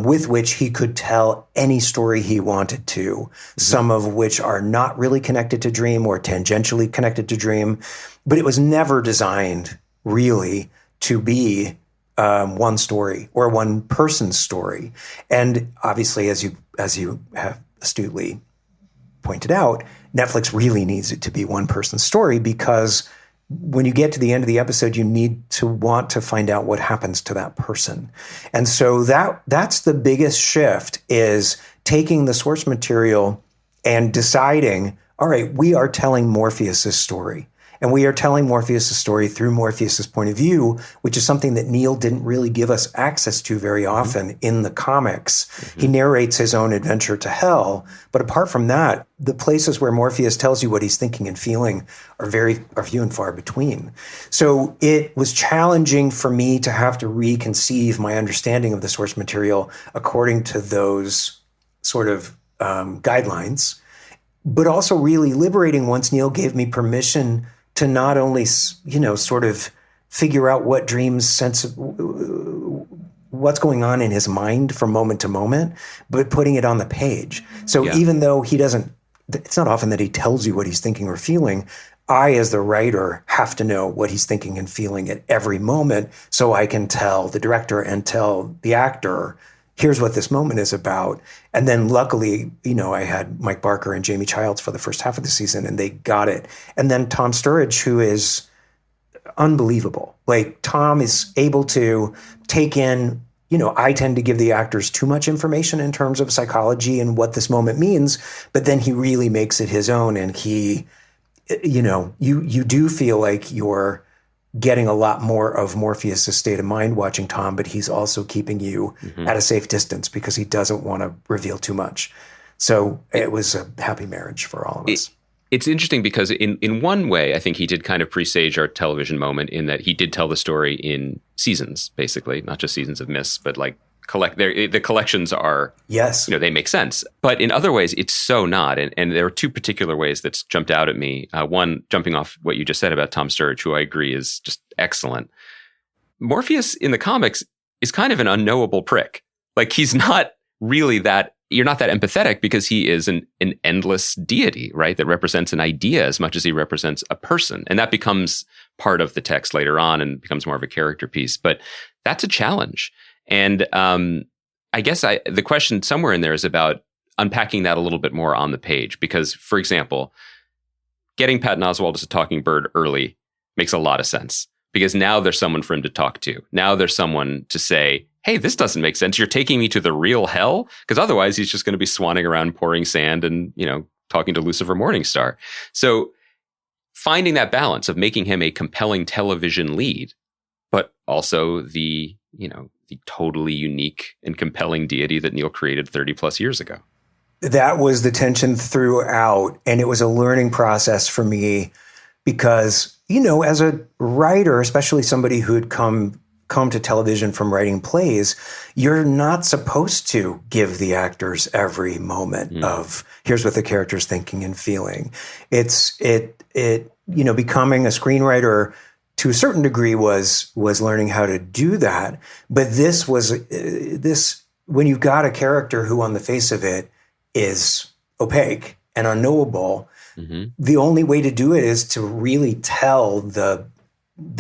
with which he could tell any story he wanted to, some of which are not really connected to Dream or tangentially connected to Dream. But it was never designed really to be one story or one person's story. And obviously, as you have astutely pointed out, Netflix really needs it to be one person's story, because when you get to the end of the episode, you need to want to find out what happens to that person. And so that's the biggest shift, is taking the source material and deciding, all right, we are telling Morpheus's story. And we are telling Morpheus' story through Morpheus' point of view, which is something that Neil didn't really give us access to very often in the comics. He narrates his own adventure to hell. But apart from that, the places where Morpheus tells you what he's thinking and feeling are few and far between. So it was challenging for me to have to reconceive my understanding of the source material according to those sort of guidelines, but also really liberating once Neil gave me permission to not only, sort of figure out what Dream's sense of what's going on in his mind from moment to moment, but putting it on the page. So even though it's not often that he tells you what he's thinking or feeling, I, as the writer, have to know what he's thinking and feeling at every moment, so I can tell the director and tell the actor, here's what this moment is about. And then luckily, I had Mike Barker and Jamie Childs for the first half of the season, and they got it. And then Tom Sturridge, who is unbelievable. Like, Tom is able to take in, I tend to give the actors too much information in terms of psychology and what this moment means, but then he really makes it his own. And he, you do feel like you're getting a lot more of Morpheus' state of mind watching Tom, but he's also keeping you at a safe distance because he doesn't want to reveal too much. So it was a happy marriage for all of us. It's interesting because in one way, I think he did kind of presage our television moment, in that he did tell the story in seasons, basically, not just seasons of myths, but like the collections are, they make sense. But in other ways, it's so not. And there are two particular ways that's jumped out at me. One, jumping off what you just said about Tom Sturridge, who I agree is just excellent. Morpheus in the comics is kind of an unknowable prick. Like, he's not really that, you're not that empathetic, because he is an endless deity, right? That represents an idea as much as he represents a person. And that becomes part of the text later on and becomes more of a character piece. But that's a challenge. And I guess the question somewhere in there is about unpacking that a little bit more on the page. Because, for example, getting Patton Oswalt as a talking bird early makes a lot of sense. Because now there's someone for him to talk to. Now there's someone to say, hey, this doesn't make sense. You're taking me to the real hell? Because otherwise he's just going to be swanning around pouring sand and, talking to Lucifer Morningstar. So finding that balance of making him a compelling television lead, but also the totally unique and compelling deity that Neil created 30 plus years ago. That was the tension throughout. And it was a learning process for me because, as a writer, especially somebody who had come to television from writing plays, you're not supposed to give the actors every moment of here's what the character's thinking and feeling. Becoming a screenwriter to a certain degree was learning how to do that. But this was when you've got a character who on the face of it is opaque and unknowable, the only way to do it is to really tell the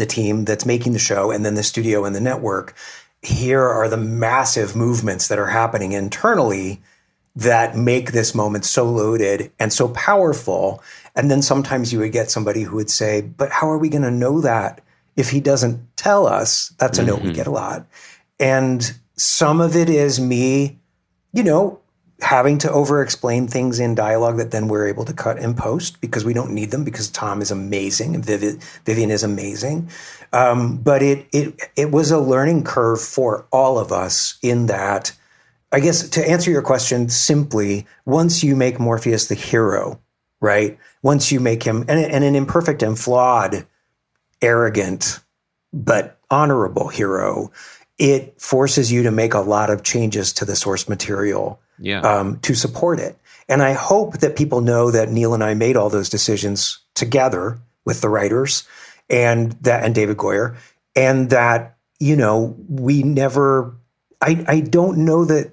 team that's making the show and then the studio and the network, here are the massive movements that are happening internally that make this moment so loaded and so powerful. And then sometimes you would get somebody who would say, but how are we going to know that if he doesn't tell us? That's a note we get a lot. And some of it is me, having to over-explain things in dialogue that then we're able to cut in post because we don't need them because Tom is amazing and Vivian is amazing. But it was a learning curve for all of us in that, I guess, to answer your question simply, once you make Morpheus the hero, right? Once you make him and an imperfect and flawed, arrogant, but honorable hero, it forces you to make a lot of changes to the source material to support it. And I hope that people know that Neil and I made all those decisions together with the writers and David Goyer, and that, we never, I don't know that,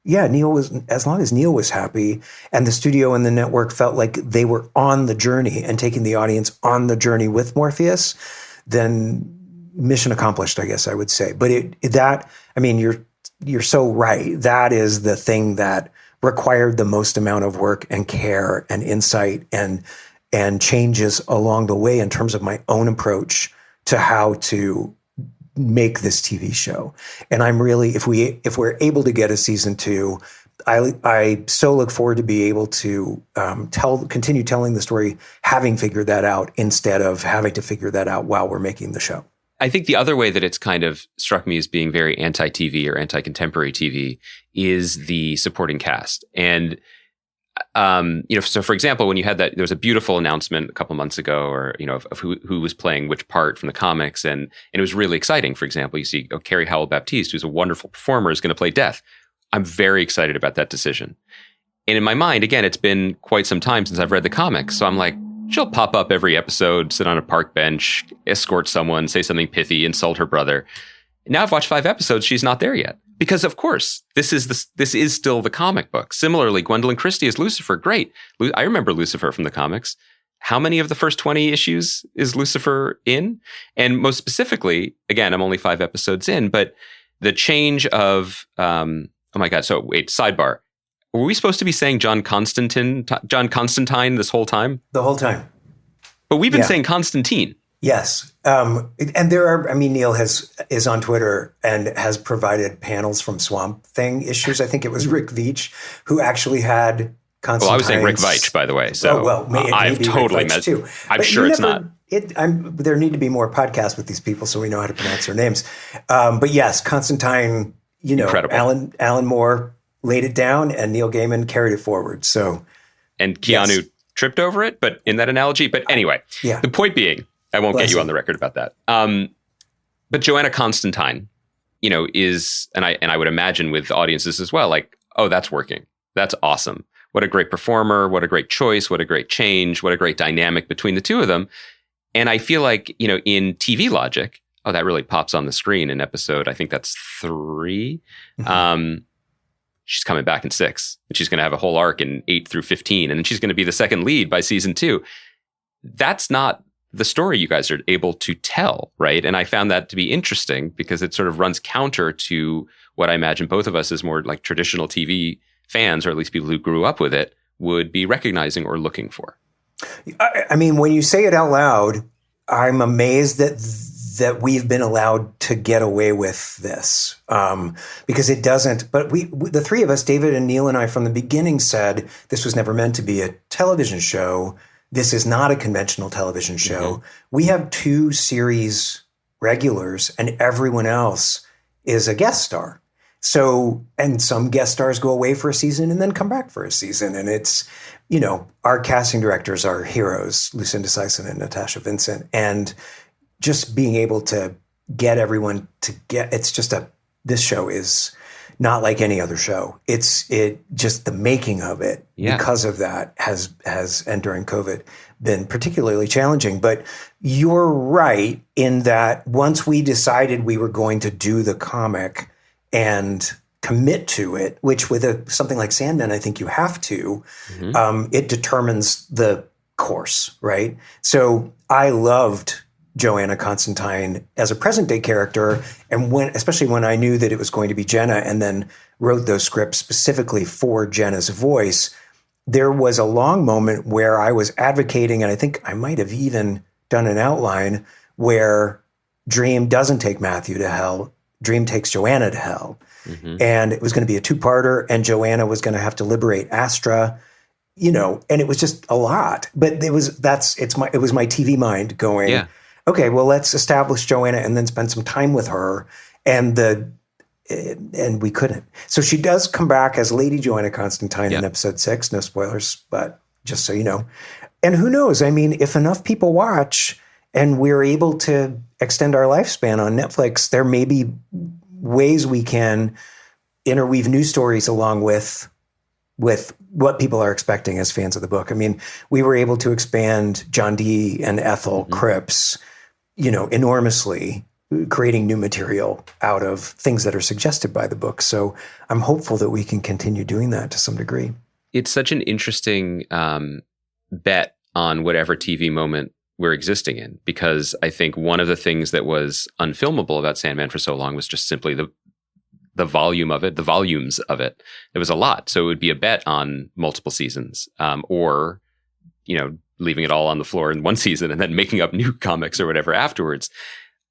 Neil was, as long as Neil was happy and the studio and the network felt like they were on the journey and taking the audience on the journey with Morpheus, then mission accomplished, I guess I would say. But you're so right. That is the thing that required the most amount of work and care and insight and changes along the way in terms of my own approach to how to make this TV show. And I'm really, if we're able to get a season 2, I so look forward to be able to continue telling the story, having figured that out instead of having to figure that out while we're making the show. I think the other way that it's kind of struck me as being very anti-TV or anti-contemporary TV is the supporting cast. And, so for example, when you had that, there was a beautiful announcement a couple months ago of who was playing which part from the comics. And it was really exciting. For example, you see Carrie Howell-Baptiste, who's a wonderful performer, is going to play Death. I'm very excited about that decision. And in my mind, again, it's been quite some time since I've read the comics. So I'm like, she'll pop up every episode, sit on a park bench, escort someone, say something pithy, insult her brother. Now I've watched 5 episodes. She's not there yet. Because of course, this is still the comic book. Similarly, Gwendolyn Christie as Lucifer. Great. I remember Lucifer from the comics. How many of the first 20 issues is Lucifer in? And most specifically, again, I'm only 5 episodes in, but the change of, oh my God. So wait, sidebar. Were we supposed to be saying John Constantine this whole time? The whole time. But we've been saying Constantine. Yes. And there are, Neil is on Twitter and has provided panels from Swamp Thing issues. I think it was Rick Veitch who actually had Constantine. Well, I was saying Rick Veitch, by the way. So I've totally met too. I'm sure it's not. There need to be more podcasts with these people so we know how to pronounce their names. But yes, Constantine, incredible. Alan Moore laid it down and Neil Gaiman carried it forward. And Keanu tripped over it, but in that analogy. But anyway, the point being, I won't get you on the record about that. But Joanna Constantine, is, and I would imagine with audiences as well, like, oh, that's working. That's awesome. What a great performer. What a great choice. What a great change. What a great dynamic between the two of them. And I feel like, in TV logic, oh, that really pops on the screen in episode, I think that's 3. Mm-hmm. She's coming back in 6, and she's going to have a whole arc in 8 through 15, and then she's going to be the second lead by season 2. That's not the story you guys are able to tell, right? And I found that to be interesting because it sort of runs counter to what I imagine both of us as more like traditional TV fans, or at least people who grew up with it, would be recognizing or looking for. I mean, when you say it out loud, I'm amazed that we've been allowed to get away with this, because it doesn't. But we, the three of us, David and Neil and I, from the beginning said this was never meant to be a television show. This is not a conventional television show. We have 2 series regulars, and everyone else is a guest star. So, and some guest stars go away for a season and then come back for a season. And it's, you know, our casting directors are heroes, Lucinda Sison and Natasha Vincent. And just being able to get everyone to get, it's just this show is not like any other show. Just the making of it, because of that has, and during COVID, been particularly challenging. But you're right in that once we decided we were going to do the comic and commit to it, which with something like Sandman, I think you have to, it determines the course, right? So I loved Joanna Constantine as a present day character. And especially when I knew that it was going to be Jenna, and then wrote those scripts specifically for Jenna's voice, there was a long moment where I was advocating, and I think I might have even done an outline where Dream doesn't take Matthew to hell. Dream takes Joanna to hell. And it was going to be a 2-parter, and Joanna was going to have to liberate Astra, you know, and it was just a lot. But it was my TV mind going, okay, well, let's establish Joanna and then spend some time with her. And we couldn't. So she does come back as Lady Joanna Constantine in episode 6. No spoilers, but just so you know. And who knows? I mean, if enough people watch and we're able to extend our lifespan on Netflix, there may be ways we can interweave new stories along with what people are expecting as fans of the book. I mean, we were able to expand John Dee and Ethel Cripps, you know, enormously, creating new material out of things that are suggested by the book. So I'm hopeful that we can continue doing that to some degree. It's such an interesting bet on whatever TV moment we're existing in, because I think one of the things that was unfilmable about Sandman for so long was just simply the volume of it, the volumes of it. It was a lot. So it would be a bet on multiple seasons, or, you know, leaving it all on the floor in one season and then making up new comics or whatever afterwards.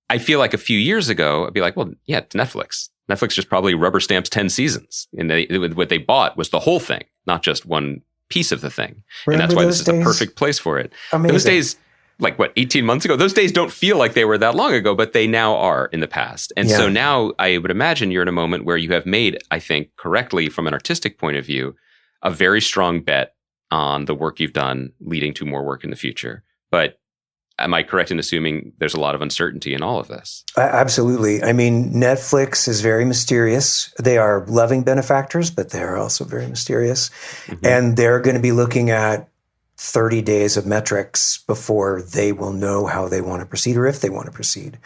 I feel like a few years ago, I'd be like, well, yeah, it's Netflix. Netflix just probably rubber stamps 10 seasons. And what they bought was the whole thing, not just one piece of the thing. And that's why this is the perfect place for it. Amazing. Those days, like 18 months ago, those days don't feel like they were that long ago, but they now are in the past. And so now I would imagine you're in a moment where you have made, I think correctly from an artistic point of view, a very strong bet on the work you've done leading to more work in the future. But am I correct in assuming there's a lot of uncertainty in all of this? Absolutely. I mean, Netflix is very mysterious. They are loving benefactors, but they're also very mysterious. And they're going to be looking at 30 days of metrics before they will know how they want to proceed or if they want to proceed.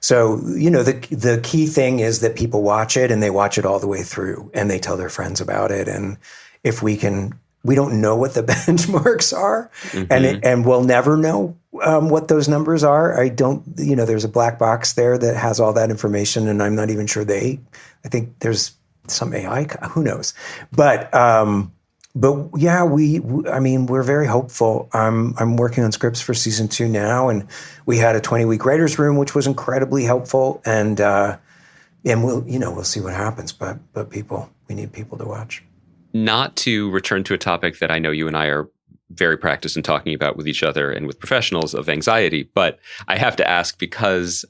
So, you know, the key thing is that people watch it and they watch it all the way through and they tell their friends about it. And if we don't know what the benchmarks are, and we'll never know what those numbers are. There's a black box there that has all that information, and I'm not even sure I think there's some AI, who knows? But yeah, we're very hopeful. I'm working on scripts for season 2 now, and we had a 20-week writers' room, which was incredibly helpful. And we'll see what happens. But we need people to watch. Not to return to a topic that I know you and I are very practiced in talking about with each other and with professionals of anxiety, but I have to ask because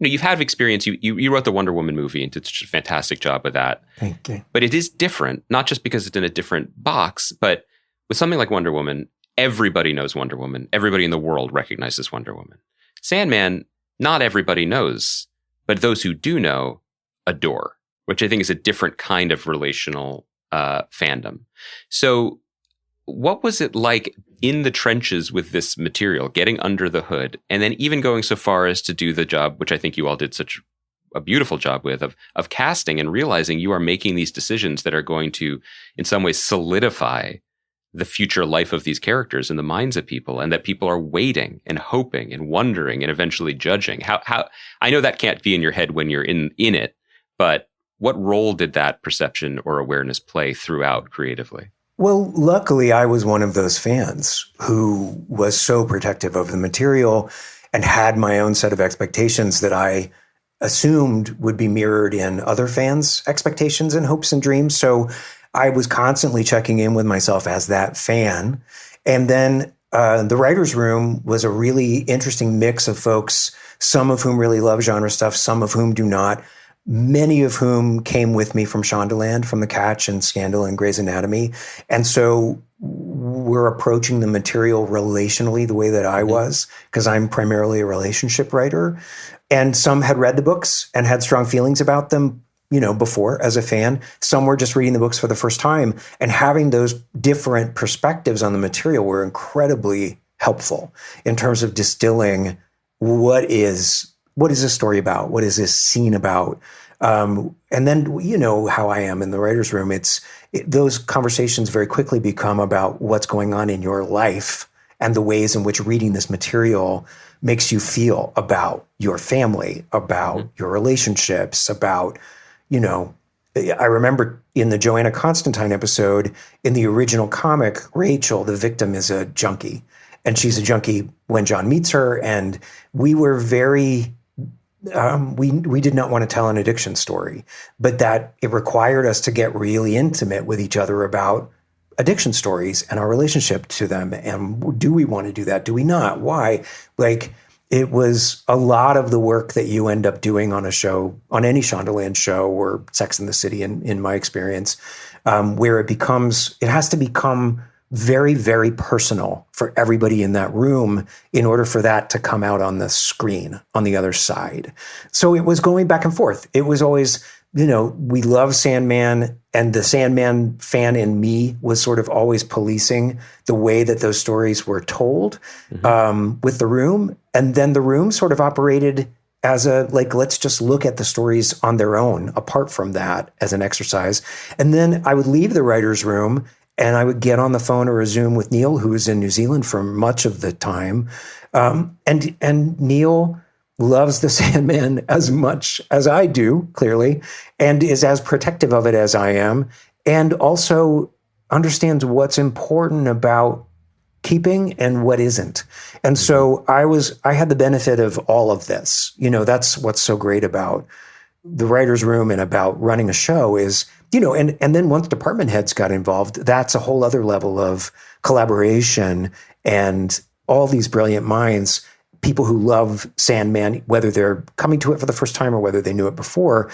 you've had experience. You wrote the Wonder Woman movie and did such a fantastic job with that. Thank you. But it is different, not just because it's in a different box, but with something like Wonder Woman, everybody knows Wonder Woman. Everybody in the world recognizes Wonder Woman. Sandman, not everybody knows, but those who do know adore, which I think is a different kind of relational fandom. So what was it like in the trenches with this material, getting under the hood, and then even going so far as to do the job, which I think you all did such a beautiful job with, of casting and realizing you are making these decisions that are going to, in some ways, solidify the future life of these characters in the minds of people, and that people are waiting and hoping and wondering and eventually judging. How I know that can't be in your head when you're in it, but what role did that perception or awareness play throughout creatively? Well, luckily, I was one of those fans who was so protective of the material and had my own set of expectations that I assumed would be mirrored in other fans' expectations and hopes and dreams. So I was constantly checking in with myself as that fan. And then the writer's room was a really interesting mix of folks, some of whom really love genre stuff, some of whom do not, many of whom came with me from Shondaland, from The Catch and Scandal and Grey's Anatomy. And so we're approaching the material relationally the way that I was, because I'm primarily a relationship writer. And some had read the books and had strong feelings about them, before as a fan. Some were just reading the books for the first time, and having those different perspectives on the material were incredibly helpful in terms of distilling what is this story about? What is this scene about? And then, how I am in the writer's room, those conversations very quickly become about what's going on in your life and the ways in which reading this material makes you feel about your family, about your relationships, about, I remember in the Joanna Constantine episode, in the original comic, Rachel, the victim, is a junkie. And she's a junkie when John meets her. And we were very... we did not want to tell an addiction story, but that it required us to get really intimate with each other about addiction stories and our relationship to them. And do we want to do that? Do we not? Why? It was a lot of the work that you end up doing on a show, on any Shondaland show or Sex and the City, in my experience, where it has to become very, very personal for everybody in that room in order for that to come out on the screen on the other side. So it was going back and forth. It was always, we love Sandman, and the Sandman fan in me was sort of always policing the way that those stories were told with the room. And then the room sort of operated as let's just look at the stories on their own, apart from that, as an exercise. And then I would leave the writer's room and I would get on the phone or a Zoom with Neil, who was in New Zealand for much of the time. And Neil loves the Sandman as much as I do, clearly, and is as protective of it as I am, and also understands what's important about keeping and what isn't. And so I had the benefit of all of this. That's what's so great about the writer's room and about running a show is, and then once department heads got involved, that's a whole other level of collaboration and all these brilliant minds, people who love Sandman, whether they're coming to it for the first time or whether they knew it before.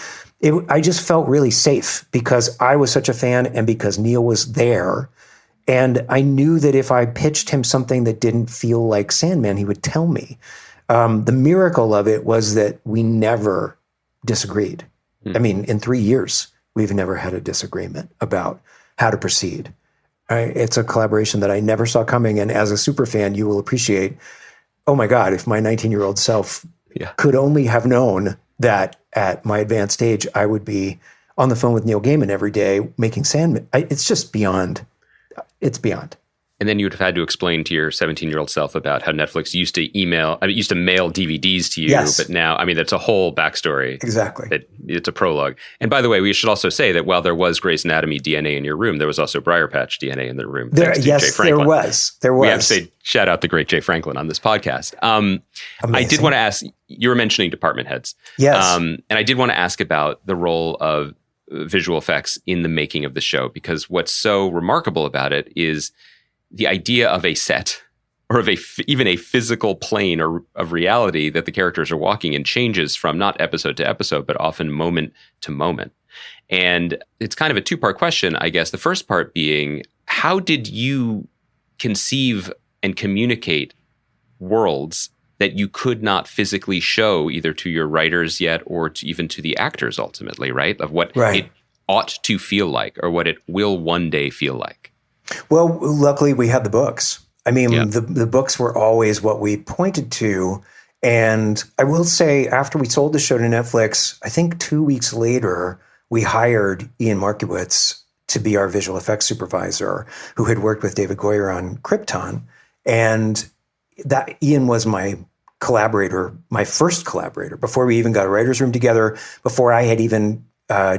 I just felt really safe because I was such a fan and because Neil was there. And I knew that if I pitched him something that didn't feel like Sandman, he would tell me. The miracle of it was that we never disagreed. I mean, in 3 years, we've never had a disagreement about how to proceed. It's a collaboration that I never saw coming. And as a super fan, you will appreciate, oh my God, if my 19-year-old self could only have known that at my advanced age, I would be on the phone with Neil Gaiman every day making Sandman. It's just beyond. It's beyond. And then you would have had to explain to your 17-year-old self about how Netflix used to mail DVDs to you, but now, that's a whole backstory. Exactly. It's a prologue. And by the way, we should also say that while there was Grey's Anatomy DNA in your room, there was also Briar Patch DNA in the room. There was. We have to say, shout out the great Jay Franklin on this podcast. I did want to ask, you were mentioning department heads. Yes. And I did want to ask about the role of visual effects in the making of the show, because what's so remarkable about it is the idea of a set or of even a physical plane or of reality that the characters are walking in changes from not episode to episode, but often moment to moment. And it's kind of a two-part question, I guess. The first part being, how did you conceive and communicate worlds that you could not physically show either to your writers yet or even to the actors ultimately, right? Of what it ought to feel like or what it will one day feel like. Well, luckily we had the books. The books were always what we pointed to. And I will say, after we sold the show to Netflix, I think 2 weeks later, we hired Ian Markiewicz to be our visual effects supervisor, who had worked with David Goyer on Krypton. And that Ian was my collaborator, my first collaborator, before we even got a writer's room together, before I had even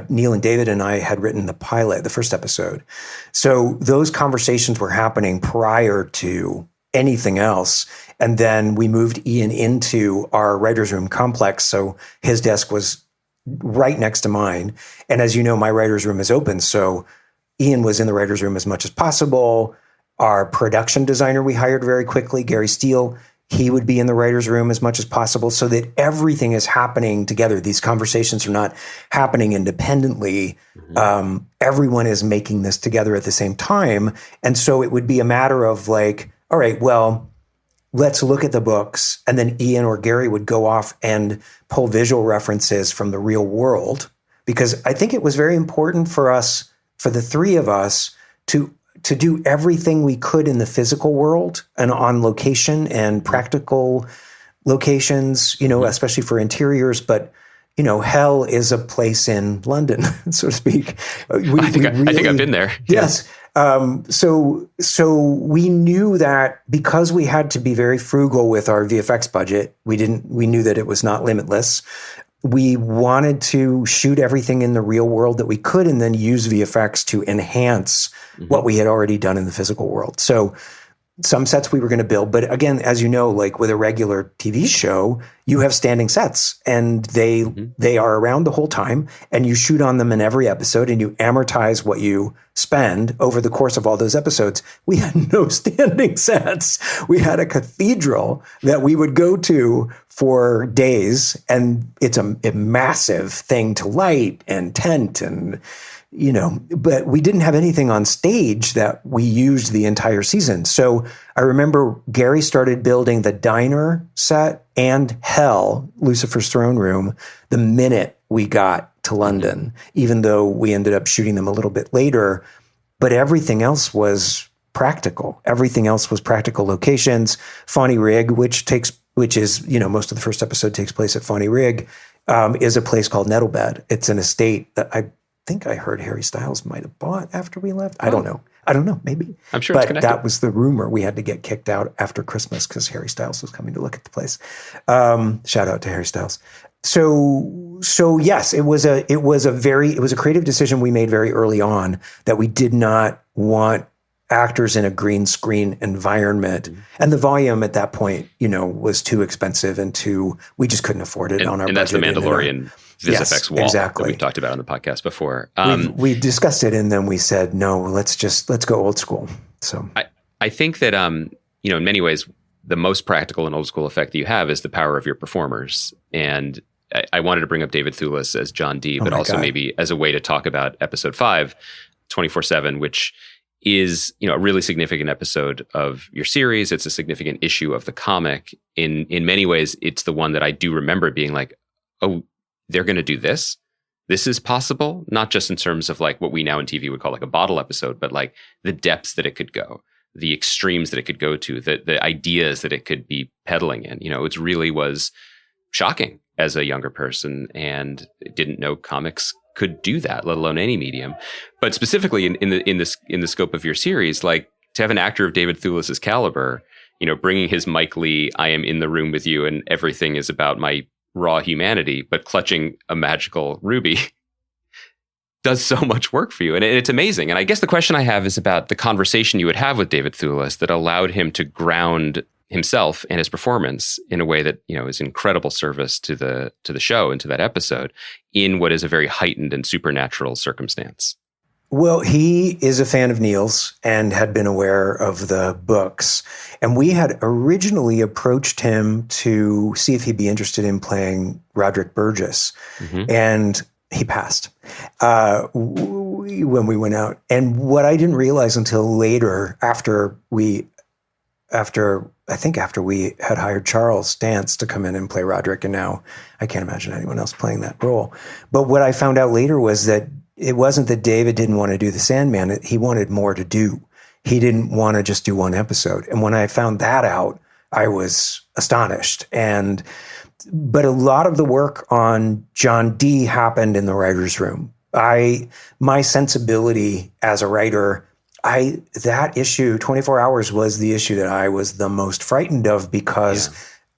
Neil and David and I had written the pilot, the first episode. So those conversations were happening prior to anything else. And then we moved Ian into our writer's room complex. So his desk was right next to mine. And as you know, my writer's room is open. So Ian was in the writer's room as much as possible. Our production designer we hired very quickly, Gary Steele, he would be in the writer's room as much as possible so that everything is happening together. These conversations are not happening independently. Everyone is making this together at the same time. And so it would be a matter of like, all right, well, let's look at the books. And then Ian or Gary would go off and pull visual references from the real world. Because I think it was very important for us, for the three of us, to do everything we could in the physical world and on location and practical locations, you know, especially for interiors. But, you know, hell is a place in London, so to speak. I think I've been there. Yes. So we knew that because we had to be very frugal with our VFX budget, we knew that it was not limitless. We wanted to shoot everything in the real world that we could and then use VFX to enhance what we had already done in the physical world. So some sets we were going to build. But again, as you know, like with a regular TV show, you have standing sets and they are around the whole time and you shoot on them in every episode and you amortize what you spend over the course of all those episodes. We had no standing sets. We had a cathedral that we would go to for days, and it's a massive thing to light and tent and, you know, but we didn't have anything on stage that we used the entire season. So I remember Gary started building the diner set and Hell, Lucifer's throne room, the minute we got to London, even though we ended up shooting them a little bit later. But everything else was practical. Everything else was practical locations. Fawney Rig, which is, you know, most of the first episode takes place at Fawney Rig, is a place called Nettlebed. It's an estate that I think I heard Harry Styles might have bought after we left. I don't know, maybe. I'm sure but it's connected. That was the rumor. We had to get kicked out after Christmas because Harry Styles was coming to look at the place. Shout out to Harry Styles. So yes, it was a creative decision we made very early on that we did not want actors in a green screen environment. And the volume at that point, you know, was too expensive and we just couldn't afford it on our budget. And that's the Mandalorian VisFX wall that we've talked about on the podcast before. We discussed it and then we said, no, let's go old school. So I think that, you know, in many ways, the most practical and old school effect that you have is the power of your performers. And I wanted to bring up David Thewlis as John Dee, but also maybe as a way to talk about episode 5, 24/7, which is, you know, a really significant episode of your series. It's a significant issue of the comic. In many ways, it's the one that I do remember being like, oh, they're going to do this. This is possible, not just in terms of like what we now in TV would call like a bottle episode, but like the depths that it could go, the extremes that it could go to, the ideas that it could be peddling in. You know, it really was shocking as a younger person and didn't know comics could do that, let alone any medium. But specifically in the scope of your series, like to have an actor of David Thewlis's caliber, you know, bringing his Mike Lee, I am in the room with you and everything is about my raw humanity, but clutching a magical ruby does so much work for you. And it's amazing. And I guess the question I have is about the conversation you would have with David Thewlis that allowed him to ground himself and his performance in a way that, you know, is incredible service to the show and to that episode in what is a very heightened and supernatural circumstance. Well, he is a fan of Neil's and had been aware of the books. And we had originally approached him to see if he'd be interested in playing Roderick Burgess. And he passed when we went out. And what I didn't realize until later, after we had hired Charles Dance to come in and play Roderick, and now I can't imagine anyone else playing that role. But what I found out later was that it wasn't that David didn't want to do the Sandman. He wanted more to do. He didn't want to just do one episode. And when I found that out, I was astonished. But a lot of the work on John Dee happened in the writer's room. My sensibility as a writer, that issue, 24 Hours, was the issue that I was the most frightened of because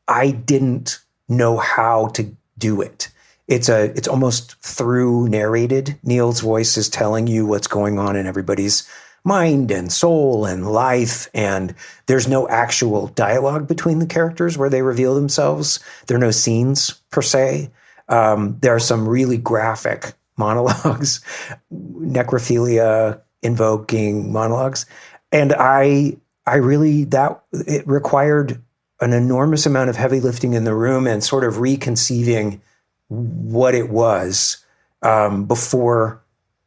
I didn't know how to do it. it's almost through narrated. Neil's voice is telling you what's going on in everybody's mind and soul and life. And there's no actual dialogue between the characters where they reveal themselves. There are no scenes per se. There are some really graphic monologues, necrophilia invoking monologues. And I really, it required an enormous amount of heavy lifting in the room and sort of reconceiving what it was before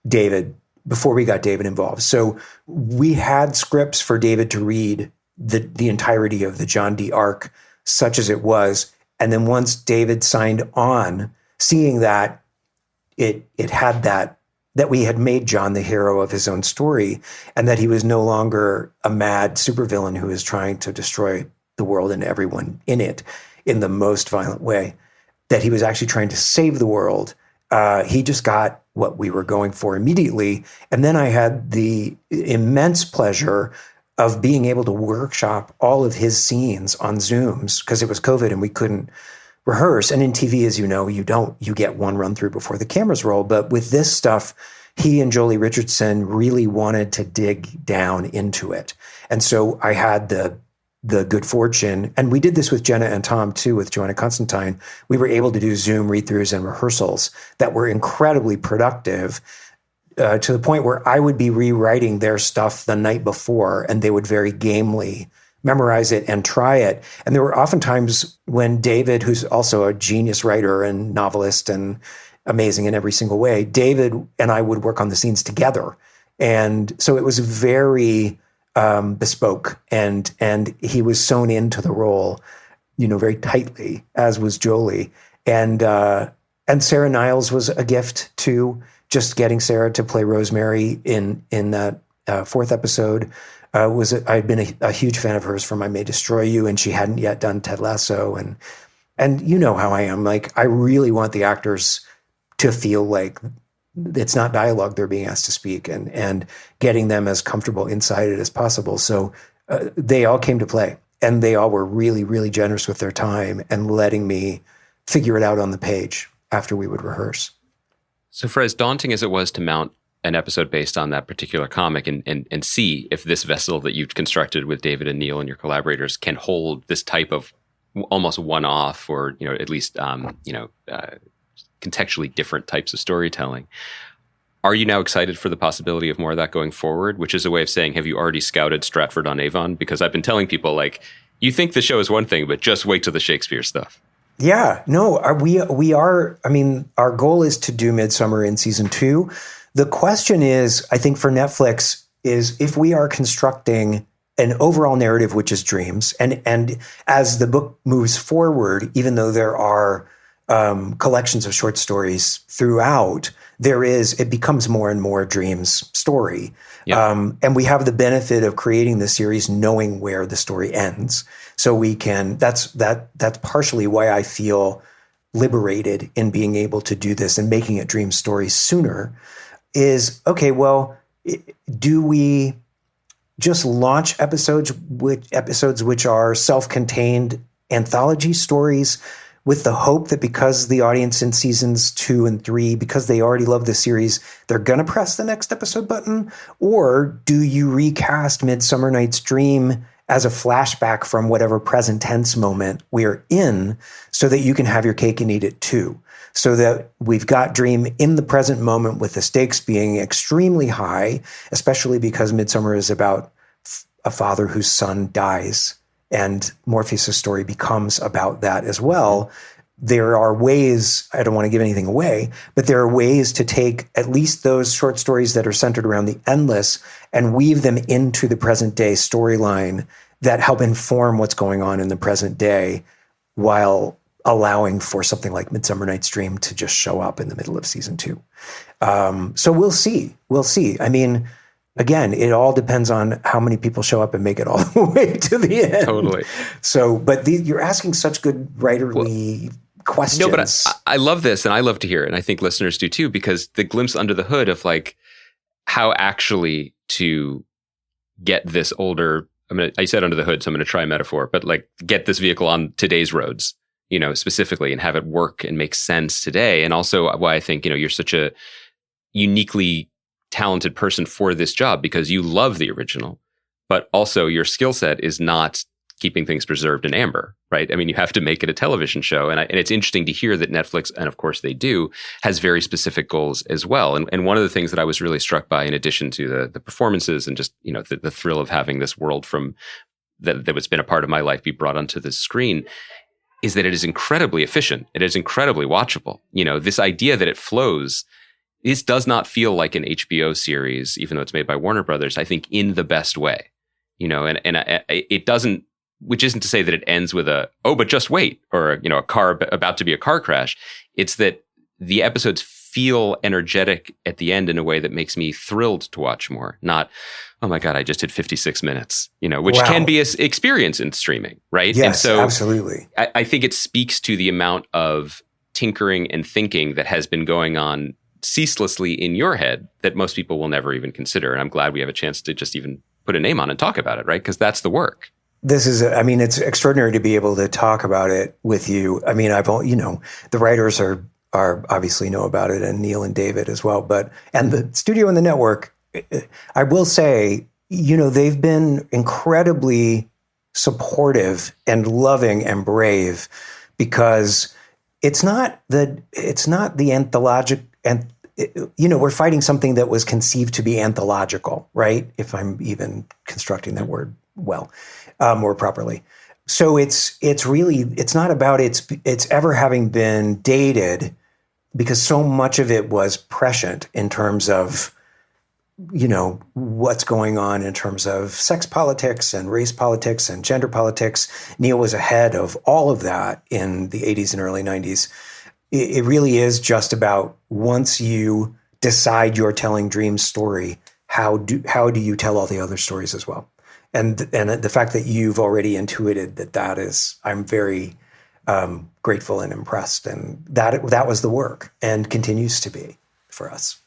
we got David involved. So we had scripts for David to read the entirety of the John Dee arc, such as it was. And then once David signed on, seeing that it had that we had made John the hero of his own story, and that he was no longer a mad supervillain who is trying to destroy the world and everyone in it in the most violent way, that he was actually trying to save the world. He just got what we were going for immediately. And then I had the immense pleasure of being able to workshop all of his scenes on Zooms, because it was COVID and we couldn't rehearse. And in TV, as you know, you get one run through before the cameras roll. But with this stuff, he and Jolie Richardson really wanted to dig down into it. And so I had the good fortune, and we did this with Jenna and Tom too, with Joanna Constantine. We were able to do Zoom read-throughs and rehearsals that were incredibly productive, to the point where I would be rewriting their stuff the night before, and they would very gamely memorize it and try it. And there were often times when David, who's also a genius writer and novelist and amazing in every single way, David and I would work on the scenes together. And so it was very bespoke, and he was sewn into the role, very tightly, as was Jolie. And Sarah Niles was a gift too. Just getting Sarah to play Rosemary in that fourth episode I'd been a huge fan of hers from I May Destroy You, and she hadn't yet done Ted Lasso, and you know how I am. Like, I really want the actors to feel like it's not dialogue they're being asked to speak, and getting them as comfortable inside it as possible. So they all came to play, and they all were really, really generous with their time and letting me figure it out on the page after we would rehearse. So for as daunting as it was to mount an episode based on that particular comic and see if this vessel that you've constructed with David and Neil and your collaborators can hold this type of almost one-off, or at least contextually different types of storytelling, are you now excited for the possibility of more of that going forward? Which is a way of saying, have you already scouted Stratford-on-Avon? Because I've been telling people, like, you think the show is one thing, but just wait till the Shakespeare stuff. Yeah, no, we are. I mean, our goal is to do Midsummer in season 2. The question is, I think for Netflix, is if we are constructing an overall narrative, which is dreams, and as the book moves forward, even though there are collections of short stories throughout, it becomes more and more dreams story. Yep. And we have the benefit of creating the series knowing where the story ends. So we can, that's partially why I feel liberated in being able to do this and making it dream stories sooner is, okay, well, do we just launch episodes which are self-contained anthology stories with the hope that because the audience in seasons 2 and 3, because they already love the series, they're going to press the next episode button? Or do you recast Midsummer Night's Dream as a flashback from whatever present tense moment we're in, so that you can have your cake and eat it too? So that we've got Dream in the present moment with the stakes being extremely high, especially because Midsummer is about a father whose son dies. And Morpheus' story becomes about that as well. There are ways, I don't want to give anything away, but there are ways to take at least those short stories that are centered around the endless and weave them into the present day storyline that help inform what's going on in the present day, while allowing for something like Midsummer Night's Dream to just show up in the middle of season 2. So we'll see. I mean, again, it all depends on how many people show up and make it all the way to the end. Totally. So, but you're asking such good writerly questions. No, but I love this, and I love to hear it, and I think listeners do too, because the glimpse under the hood of like how actually to get this older. I said under the hood, so I'm going to try a metaphor, but like get this vehicle on today's roads specifically, and have it work and make sense today. And also why I think, you're such a uniquely talented person for this job, because you love the original, but also your skill set is not keeping things preserved in amber, right? I mean, you have to make it a television show. And it's interesting to hear that Netflix, and of course they do, has very specific goals as well. And one of the things that I was really struck by, in addition to the performances and just, the thrill of having this world from that has been a part of my life be brought onto the screen, is that it is incredibly efficient. It is incredibly watchable. This idea that it flows, this does not feel like an HBO series, even though it's made by Warner Brothers, I think, in the best way, and it doesn't, which isn't to say that it ends with but just wait, or, a car about to be a car crash. It's that the episodes feel energetic at the end in a way that makes me thrilled to watch more. Not, oh my God, I just hit 56 minutes, which can be an experience in streaming, right? Yes, and so absolutely. I think it speaks to the amount of tinkering and thinking that has been going on ceaselessly in your head that most people will never even consider. And I'm glad we have a chance to just even put a name on and talk about it, right? Because that's the work. It's extraordinary to be able to talk about it with you. I mean, the writers are obviously know about it, and Neil and David as well, and the studio and the network, I will say, they've been incredibly supportive and loving and brave, because it's not the anthologic, and we're fighting something that was conceived to be anthological, right? If I'm even constructing that word well, or properly. So it's not about it's ever having been dated, because so much of it was prescient in terms of, what's going on in terms of sex politics and race politics and gender politics. Neil was ahead of all of that in the 80s and early 90s. It really is just about, once you decide you're telling Dream's story, how do you tell all the other stories as well? And the fact that you've already intuited that is, I'm very grateful and impressed. And that was the work, and continues to be for us.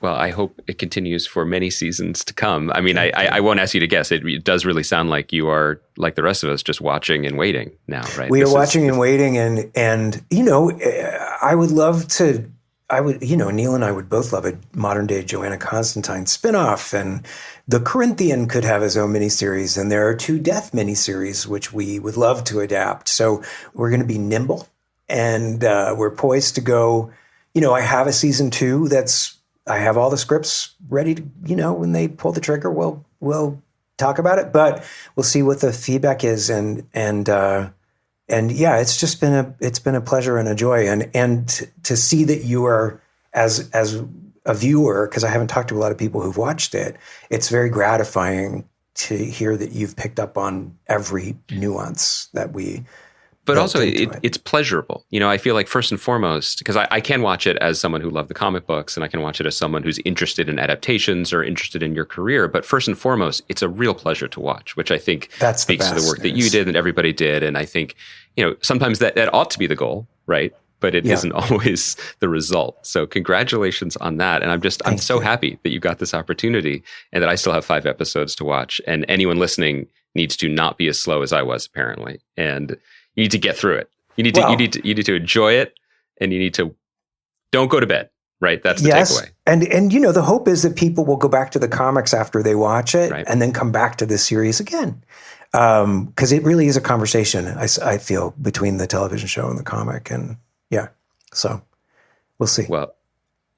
Well, I hope it continues for many seasons to come. I mean, I won't ask you to guess. It does really sound like you are, like the rest of us, just watching and waiting now, right? We are watching and waiting. And I would love to, Neil and I would both love a modern day Joanna Constantine spinoff, and The Corinthian could have his own miniseries, and there are 2 Death miniseries, which we would love to adapt. So we're going to be nimble, and we're poised to go. I have a season 2 I have all the scripts ready to, when they pull the trigger, we'll talk about it, but we'll see what the feedback is. And yeah, it's just been a pleasure and a joy. And to see that you are, as a viewer, because I haven't talked to a lot of people who've watched it, it's very gratifying to hear that you've picked up on every nuance that we. But also, it's pleasurable. I feel like, first and foremost, because I can watch it as someone who loved the comic books, and I can watch it as someone who's interested in adaptations or interested in your career. But first and foremost, it's a real pleasure to watch, which I think speaks to the work that you did and everybody did. And I think, sometimes that ought to be the goal, right? But it isn't always the result. So congratulations on that. And I'm so happy that you got this opportunity, and that I still have 5 episodes to watch. And anyone listening needs to not be as slow as I was, apparently. And you need to get through it. You need to enjoy it, and you need to don't go to bed. Right, that's the takeaway. And the hope is that people will go back to the comics after they watch it, and then come back to this series again, because it really is a conversation. I feel, between the television show and the comic, and so we'll see. Well,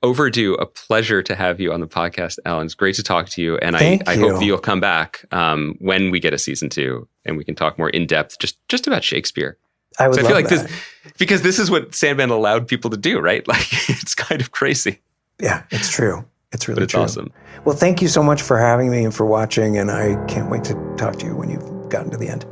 overdue. A pleasure to have you on the podcast, Allan. It's great to talk to you, and I hope you'll come back when we get a season 2, and we can talk more in depth, just about Shakespeare. I would love feel like that. because this is what Sandman allowed people to do, right? Like, it's kind of crazy. Yeah, it's true. It's really true. Awesome. Well, thank you so much for having me and for watching, and I can't wait to talk to you when you've gotten to the end.